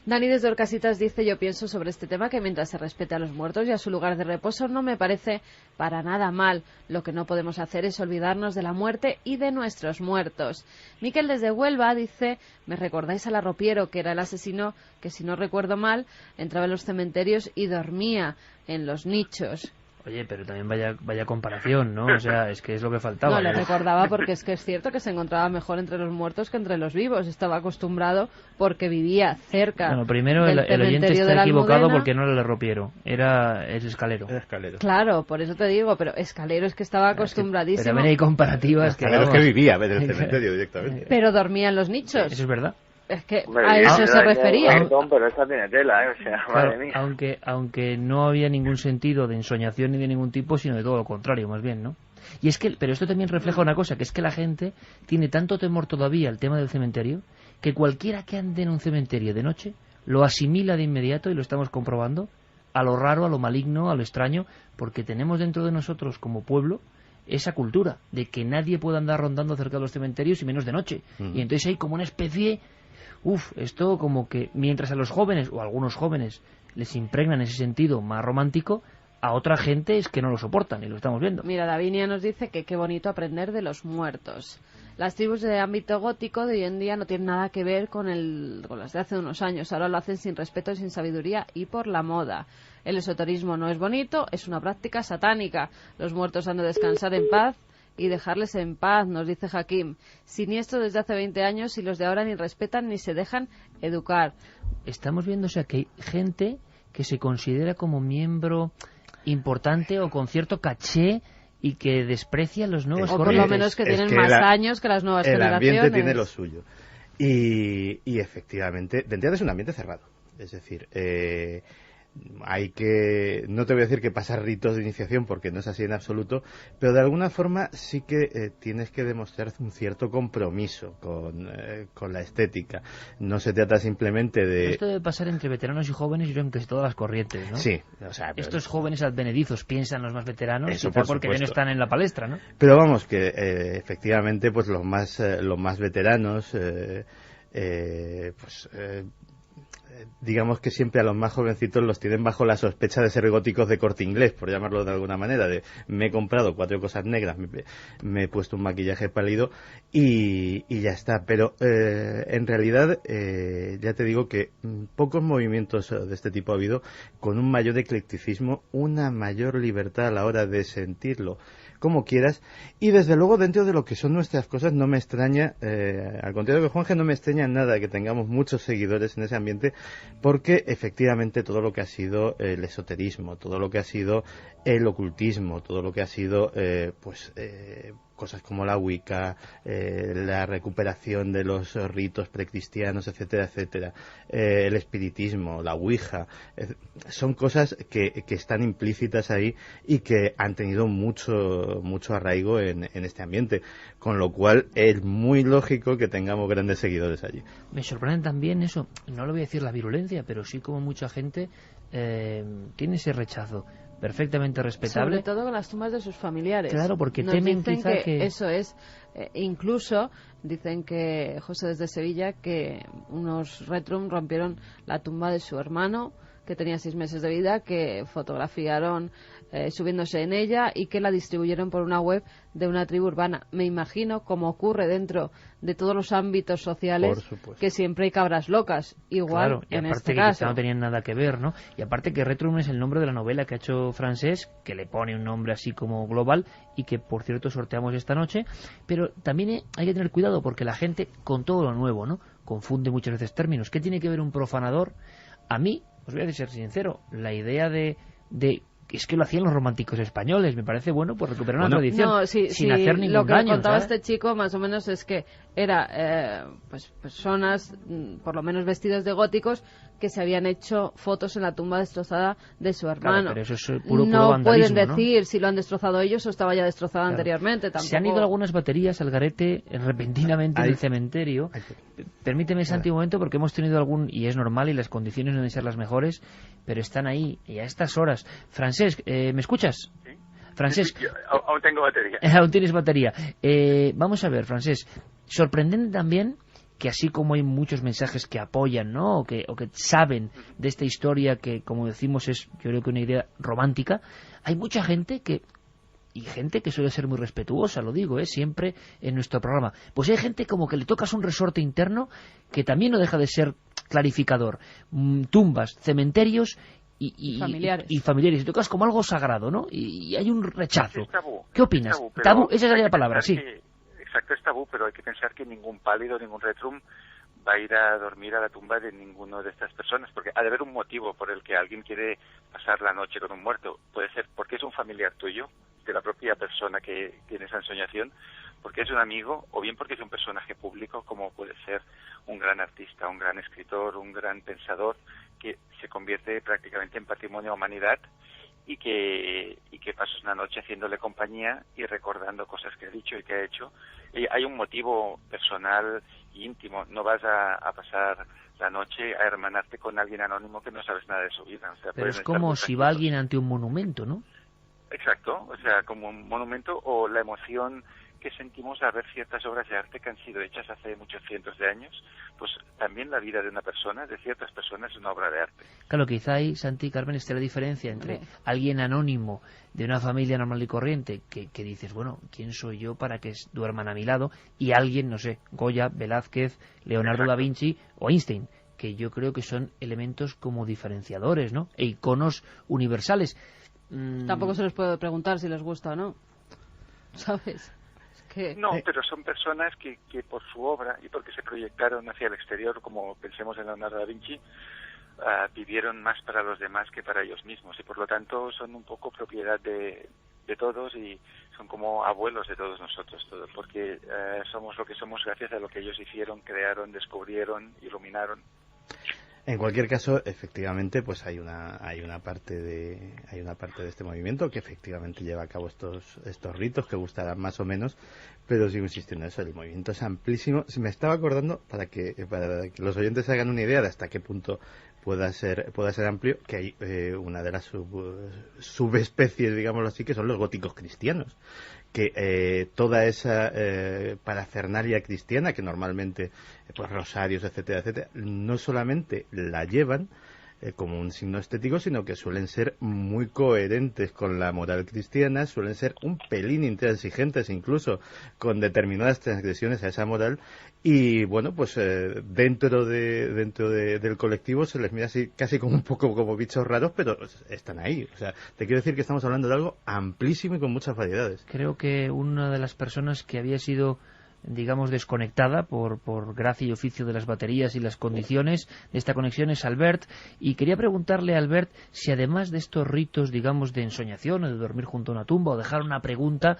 Dani desde Orcasitas dice: yo pienso sobre este tema que mientras se respete a los muertos y a su lugar de reposo no me parece para nada mal. Lo que no podemos hacer es olvidarnos de la muerte y de nuestros muertos. Miquel desde Huelva dice: me recordáis al arropiero, que era el asesino que, si no recuerdo mal, entraba en los cementerios y dormía en los nichos. Oye, pero también vaya comparación, ¿no? O sea, es que es lo que faltaba. No, le recordaba porque es que es cierto que se encontraba mejor entre los muertos que entre los vivos. Estaba acostumbrado porque vivía cerca. Bueno, primero el oyente está equivocado porque no era el arropiero, era el escalero. Claro, por eso te digo, pero escalero es que estaba acostumbradísimo. Pero también hay comparativas que... Escalero es que vivía en el cementerio directamente. Pero dormía en los nichos. Eso es verdad. Es que a eso se refería. Pero esa tiene tela, o sea, claro, madre mía. aunque no había ningún sentido de ensoñación ni de ningún tipo, sino de todo lo contrario, más bien, ¿no? Y es que, pero esto también refleja una cosa, que es que la gente tiene tanto temor todavía al tema del cementerio, que cualquiera que ande en un cementerio de noche lo asimila de inmediato, y lo estamos comprobando, a lo raro, a lo maligno, a lo extraño, porque tenemos dentro de nosotros como pueblo esa cultura de que nadie puede andar rondando cerca de los cementerios y menos de noche. Y entonces hay como una especie... esto como que mientras a los jóvenes, o a algunos jóvenes, les impregnan ese sentido más romántico, a otra gente es que no lo soportan, y lo estamos viendo. Mira, Davinia nos dice que qué bonito aprender de los muertos. Las tribus de ámbito gótico de hoy en día no tienen nada que ver con las de hace unos años. Ahora lo hacen sin respeto y sin sabiduría y por la moda. El esoterismo no es bonito, es una práctica satánica. Los muertos han de descansar en paz y dejarles en paz, nos dice Hakim. Siniestro desde hace 20 años y los de ahora ni respetan ni se dejan educar. Estamos viendo, o sea, que hay gente que se considera como miembro importante o con cierto caché y que desprecia los nuevos corrientes. O por lo menos que tienen más años que las nuevas generaciones. El ambiente tiene lo suyo. Y efectivamente, de entrada es un ambiente cerrado. Es decir, hay que, no te voy a decir que pasar ritos de iniciación porque no es así en absoluto, pero de alguna forma sí que tienes que demostrar un cierto compromiso con la estética. No se trata simplemente de... Esto debe pasar entre veteranos y jóvenes, y en casi todas las corrientes, ¿no? Sí. O sea, estos jóvenes advenedizos piensan los más veteranos, eso porque no están en la palestra, ¿no? Pero vamos, que efectivamente pues los más veteranos digamos que siempre a los más jovencitos los tienen bajo la sospecha de ser góticos de Corte Inglés, por llamarlo de alguna manera, de me he comprado 4 cosas negras, me he puesto un maquillaje pálido y ya está. Pero en realidad ya te digo que pocos movimientos de este tipo ha habido con un mayor eclecticismo, una mayor libertad a la hora de sentirlo como quieras, y desde luego dentro de lo que son nuestras cosas no me extraña, al contrario que Juanje, no me extraña nada que tengamos muchos seguidores en ese ambiente, porque efectivamente todo lo que ha sido el esoterismo, todo lo que ha sido el ocultismo, todo lo que ha sido cosas como la Wicca, la recuperación de los ritos precristianos, etcétera, etcétera, el espiritismo, la Ouija, son cosas que están implícitas ahí y que han tenido mucho arraigo en este ambiente, con lo cual es muy lógico que tengamos grandes seguidores allí. Me sorprende también eso, no le voy a decir la virulencia, pero sí como mucha gente tiene ese rechazo perfectamente respetable. Sobre todo con las tumbas de sus familiares. Claro, porque temen quizá que... Eso es. Incluso dicen que, José desde Sevilla, que unos Retrum rompieron la tumba de su hermano, que tenía 6 meses de vida, que fotografiaron subiéndose en ella y que la distribuyeron por una web de una tribu urbana. Me imagino, como ocurre dentro de todos los ámbitos sociales, que siempre hay cabras locas, igual, claro, y en este caso. Que no tenían nada que ver, ¿no? Y aparte que Retrum es el nombre de la novela que ha hecho Francés, que le pone un nombre así como global y que, por cierto, sorteamos esta noche. Pero también hay que tener cuidado porque la gente, con todo lo nuevo, ¿no?, confunde muchas veces términos. ¿Qué tiene que ver un profanador? A mí, os voy a ser sincero, la idea de es que lo hacían los románticos españoles. Me parece bueno pues recuperar una tradición sin hacer ningún daño. Lo que contaba ¿sabes? este chico más o menos es que era pues personas por lo menos vestidas de góticos que se habían hecho fotos en la tumba destrozada de su hermano. Claro, pero eso es puro no vandalismo, pueden decir si lo han destrozado ellos o estaba ya destrozado anteriormente. Tampoco... Se han ido algunas baterías al garete repentinamente en el cementerio. Permíteme, Santi, un momento, porque hemos tenido algún, y es normal y las condiciones no deben ser las mejores, pero están ahí y a estas horas. Francesc, ¿me escuchas? Sí. Francesc, Yo aún tengo batería. Aún tienes batería. Vamos a ver, Francesc, sorprendente también que así como hay muchos mensajes que apoyan, ¿no? o que saben de esta historia que, como decimos, es yo creo que una idea romántica, hay mucha gente que suele ser muy respetuosa, lo digo, siempre en nuestro programa. Pues hay gente como que le tocas un resorte interno que también no deja de ser clarificador. Tumbas, cementerios y familiares. Y tocas como algo sagrado, ¿no? Y hay un rechazo. Es tabú. ¿Qué opinas? Tabú, esa sería la palabra, sí. Exacto, es tabú, pero hay que pensar que ningún pálido, ningún retrum va a ir a dormir a la tumba de ninguno de estas personas, porque ha de haber un motivo por el que alguien quiere pasar la noche con un muerto. Puede ser porque es un familiar tuyo, de la propia persona que tiene esa ensoñación, porque es un amigo, o bien porque es un personaje público, como puede ser un gran artista, un gran escritor, un gran pensador, que se convierte prácticamente en patrimonio de la humanidad y que pasas una noche haciéndole compañía y recordando cosas que ha dicho y que ha hecho. Y hay un motivo personal e íntimo. No vas a pasar la noche a hermanarte con alguien anónimo que no sabes nada de su vida. O sea, pero es como si va alguien ante un monumento, ¿no? Exacto, o sea, como un monumento, o la emoción que sentimos al ver ciertas obras de arte que han sido hechas hace muchos cientos de años, pues también la vida de una persona, de ciertas personas, es una obra de arte. Claro, quizá ahí, Santi, Carmen, esté la diferencia entre alguien anónimo de una familia normal y corriente que dices, bueno, ¿quién soy yo para que duerman a mi lado? Y alguien, no sé, Goya, Velázquez, Leonardo da Vinci o Einstein, que yo creo que son elementos como diferenciadores, ¿no? E iconos universales. Tampoco se les puede preguntar si les gusta o no, ¿sabes? No, pero son personas que por su obra y porque se proyectaron hacia el exterior, como pensemos en Leonardo da Vinci, vivieron más para los demás que para ellos mismos, y por lo tanto son un poco propiedad de todos y son como abuelos de todos nosotros, todos, porque somos lo que somos gracias a lo que ellos hicieron, crearon, descubrieron, iluminaron. En cualquier caso, efectivamente, pues hay una parte de este movimiento que efectivamente lleva a cabo estos ritos que gustarán más o menos, pero sigo insistiendo en eso, el movimiento es amplísimo. Me estaba acordando, para que los oyentes hagan una idea de hasta qué punto pueda ser amplio, que hay una de las subespecies, digámoslo así, que son los góticos cristianos, que toda esa parafernalia cristiana que normalmente, pues rosarios, etcétera, etcétera, no solamente la llevan como un signo estético, sino que suelen ser muy coherentes con la moral cristiana, suelen ser un pelín intransigentes incluso con determinadas transgresiones a esa moral, y bueno, pues dentro del colectivo se les mira así casi como un poco como bichos raros, pero están ahí. O sea, te quiero decir que estamos hablando de algo amplísimo y con muchas variedades. Creo que una de las personas que había sido, digamos, desconectada por gracia y oficio de las baterías y las condiciones de esta conexión es Albert, y quería preguntarle a Albert si además de estos ritos, digamos, de ensoñación o de dormir junto a una tumba o dejar una pregunta,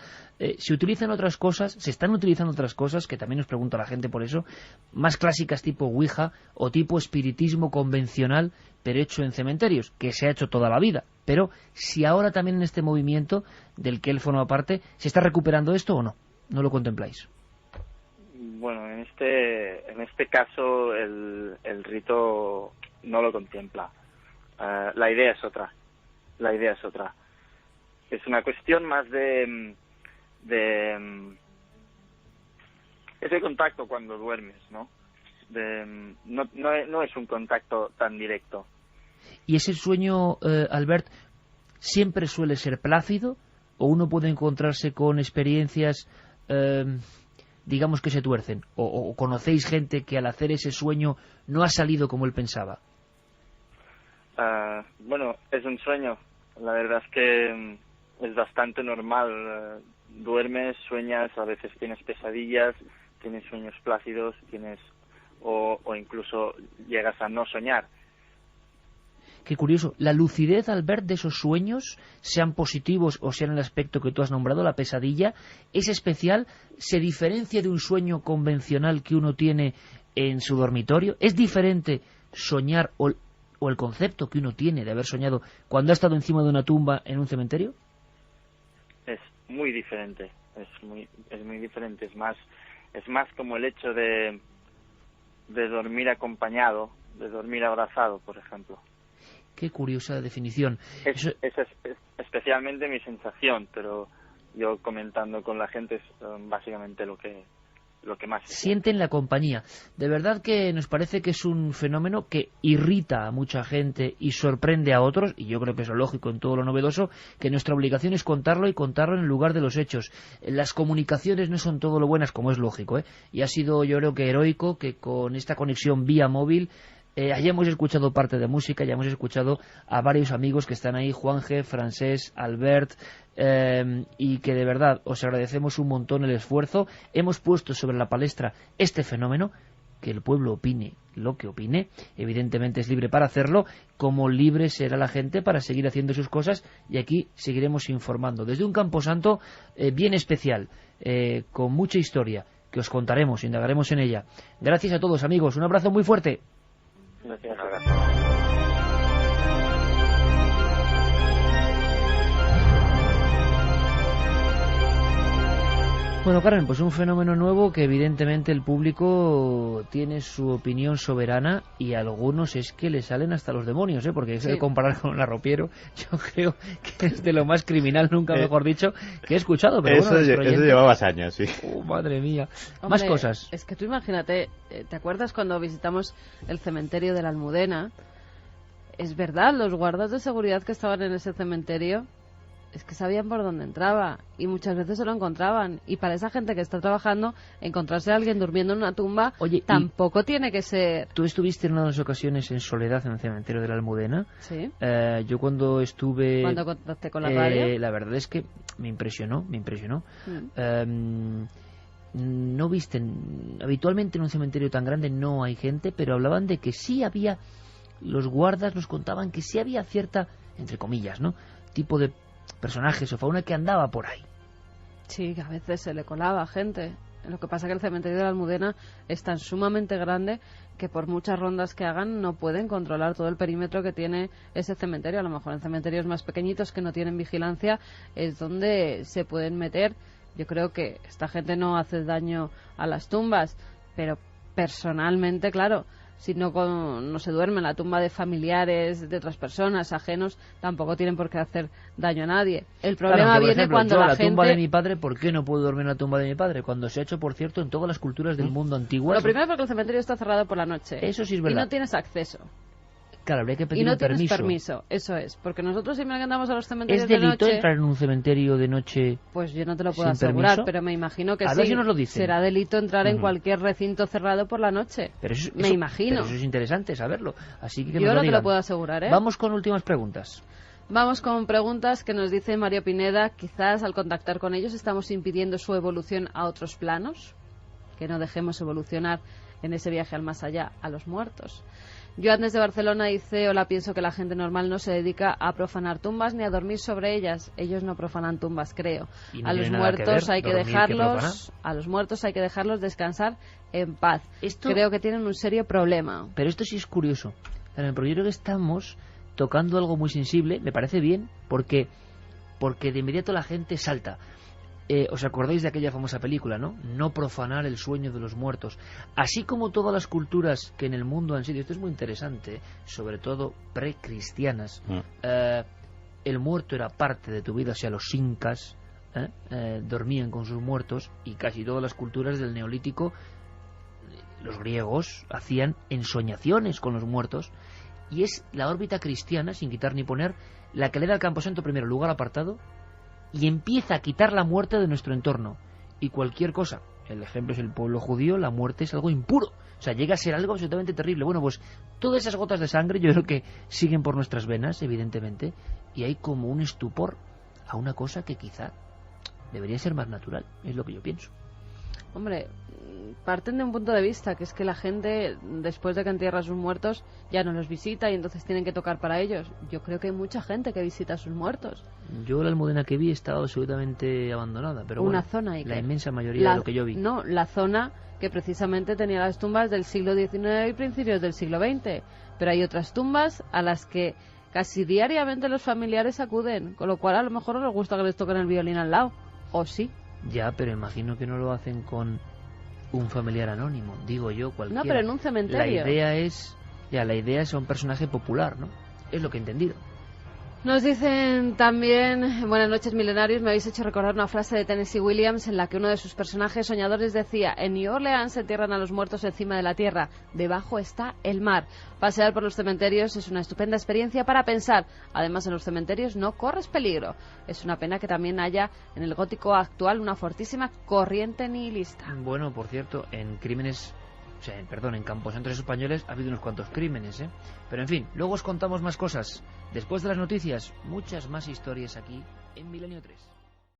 se utilizan otras cosas, se están utilizando otras cosas, que también nos pregunta la gente por eso, más clásicas tipo Ouija o tipo espiritismo convencional pero hecho en cementerios, que se ha hecho toda la vida. Pero si ahora también en este movimiento del que él forma parte, ¿se está recuperando esto o no? ¿No lo contempláis? Bueno, en este caso el rito no lo contempla. La idea es otra. Es una cuestión más de ese contacto cuando duermes, ¿no? No es un contacto tan directo. ¿Y ese sueño, Albert, siempre suele ser plácido o uno puede encontrarse con experiencias digamos que se tuercen, o conocéis gente que al hacer ese sueño no ha salido como él pensaba? Bueno, es un sueño. La verdad es que es bastante normal. Duermes, sueñas, a veces tienes pesadillas, tienes sueños plácidos, o incluso llegas a no soñar. Qué curioso. La lucidez al ver de esos sueños, sean positivos o sean el aspecto que tú has nombrado, la pesadilla, es especial, se diferencia de un sueño convencional que uno tiene en su dormitorio. ¿Es diferente soñar o el concepto que uno tiene de haber soñado cuando ha estado encima de una tumba en un cementerio? Es muy diferente, es muy diferente. Es más como el hecho de dormir acompañado, de dormir abrazado, por ejemplo. Qué curiosa definición. Es especialmente mi sensación, pero yo comentando con la gente es básicamente lo que más sienten la compañía. De verdad que nos parece que es un fenómeno que irrita a mucha gente y sorprende a otros, y yo creo que es lo lógico en todo lo novedoso, que nuestra obligación es contarlo y contarlo en el lugar de los hechos. Las comunicaciones no son todo lo buenas, como es lógico, y ha sido, yo creo que heroico que con esta conexión vía móvil hayamos escuchado parte de música, hayamos escuchado a varios amigos que están ahí, Juanje, Francés, Albert, y que de verdad os agradecemos un montón el esfuerzo. Hemos puesto sobre la palestra este fenómeno, que el pueblo opine lo que opine, evidentemente es libre para hacerlo, como libre será la gente para seguir haciendo sus cosas, y aquí seguiremos informando desde un camposanto bien especial, con mucha historia, que os contaremos, indagaremos en ella. Gracias a todos, amigos, un abrazo muy fuerte. Gracias. Bueno, Carmen, pues un fenómeno nuevo que evidentemente el público tiene su opinión soberana, y a algunos es que le salen hasta los demonios, porque eso de comparar con el arropiero, yo creo que es de lo más criminal, nunca mejor dicho, que he escuchado. Pero eso llevabas años, sí. Madre mía. Hombre, más cosas. Es que tú imagínate, ¿te acuerdas cuando visitamos el cementerio de la Almudena? Es verdad, los guardas de seguridad que estaban en ese cementerio es que sabían por dónde entraba, y muchas veces se lo encontraban, y para esa gente que está trabajando, encontrarse a alguien durmiendo en una tumba tampoco tiene que ser. ¿Tú estuviste en una de las ocasiones en soledad en el cementerio de la Almudena? Sí. Yo cuando estuve... ¿Cuándo contacté con la radio? La verdad es que me impresionó. No visten... Habitualmente en un cementerio tan grande no hay gente, pero hablaban de que sí había... Los guardas nos contaban que sí había cierta, entre comillas, ¿no?, tipo de personajes o fauna que andaba por ahí. Sí, que a veces se le colaba gente. Lo que pasa es que el cementerio de la Almudena es tan sumamente grande que por muchas rondas que hagan no pueden controlar todo el perímetro que tiene ese cementerio. A lo mejor en cementerios más pequeñitos que no tienen vigilancia es donde se pueden meter. Yo creo que esta gente no hace daño a las tumbas, pero personalmente, claro, si no se duerme en la tumba de familiares de otras personas, ajenos, tampoco tienen por qué hacer daño a nadie. El problema viene ejemplo, cuando la gente... tumba de mi padre, ¿por qué no puedo dormir en la tumba de mi padre? Cuando se ha hecho, por cierto, en todas las culturas del mundo antiguo. Lo primero es porque el cementerio está cerrado por la noche. Eso sí es verdad. Y no tienes acceso. Claro, habría que pedir y no un permiso. tienes permiso, eso es. Porque nosotros siempre que andamos a los cementerios de noche... ¿Es delito entrar en un cementerio de noche? Pues yo no te lo puedo asegurar, permiso? Pero me imagino que a sí. Ver si nos lo dicen. Será delito entrar en cualquier recinto cerrado por la noche. Pero me imagino. Pero eso es interesante saberlo. Así que yo no te lo puedo asegurar, ¿eh? Vamos con últimas preguntas. Vamos con preguntas que nos dice Mario Pineda. Quizás al contactar con ellos estamos impidiendo su evolución a otros planos. Que no dejemos evolucionar en ese viaje al más allá a los muertos. Joan desde Barcelona dice: hola, pienso que la gente normal no se dedica a profanar tumbas ni a dormir sobre ellas. Ellos no profanan tumbas, creo. No a los muertos hay que dejarlos descansar en paz. Creo que tienen un serio problema. Pero esto sí es curioso. Pero yo creo que estamos tocando algo muy sensible, me parece bien, porque de inmediato la gente salta. ¿Os acordáis de aquella famosa película, no? No profanar el sueño de los muertos. Así como todas las culturas que en el mundo han sido, esto es muy interesante, sobre todo precristianas, el muerto era parte de tu vida. O sea, los incas dormían con sus muertos, y casi todas las culturas del Neolítico, los griegos hacían ensoñaciones con los muertos, y es la órbita cristiana, sin quitar ni poner, la que le da al camposanto primero lugar apartado y empieza a quitar la muerte de nuestro entorno y cualquier cosa. El ejemplo es el pueblo judío. La muerte es algo impuro, o sea, llega a ser algo absolutamente terrible. Bueno, pues todas esas gotas de sangre yo creo que siguen por nuestras venas, evidentemente, y hay como un estupor a una cosa que quizá debería ser más natural, es lo que yo pienso. Hombre, parten de un punto de vista, que es que la gente, después de que entierra a sus muertos, ya no los visita y entonces tienen que tocar para ellos. Yo creo que hay mucha gente que visita a sus muertos. Yo la Almudena que vi estaba absolutamente abandonada, pero Una bueno, zona, la inmensa mayoría de lo que yo vi. No, la zona que precisamente tenía las tumbas del siglo XIX y principios del siglo XX. Pero hay otras tumbas a las que casi diariamente los familiares acuden, con lo cual a lo mejor no les gusta que les toquen el violín al lado. ¿O sí? Ya, pero imagino que no lo hacen con un familiar anónimo, digo yo, cualquiera. No, pero en un cementerio. La idea es un personaje popular, ¿no? Es lo que he entendido. Nos dicen también, buenas noches milenarios, me habéis hecho recordar una frase de Tennessee Williams en la que uno de sus personajes soñadores decía: en New Orleans se entierran a los muertos encima de la tierra, debajo está el mar. Pasear por los cementerios es una estupenda experiencia para pensar. Además, en los cementerios no corres peligro. Es una pena que también haya en el gótico actual una fortísima corriente nihilista. Bueno, por cierto, en en camposantos españoles ha habido unos cuantos crímenes, ¿eh? Pero en fin, luego os contamos más cosas. Después de las noticias, muchas más historias aquí en Milenio 3.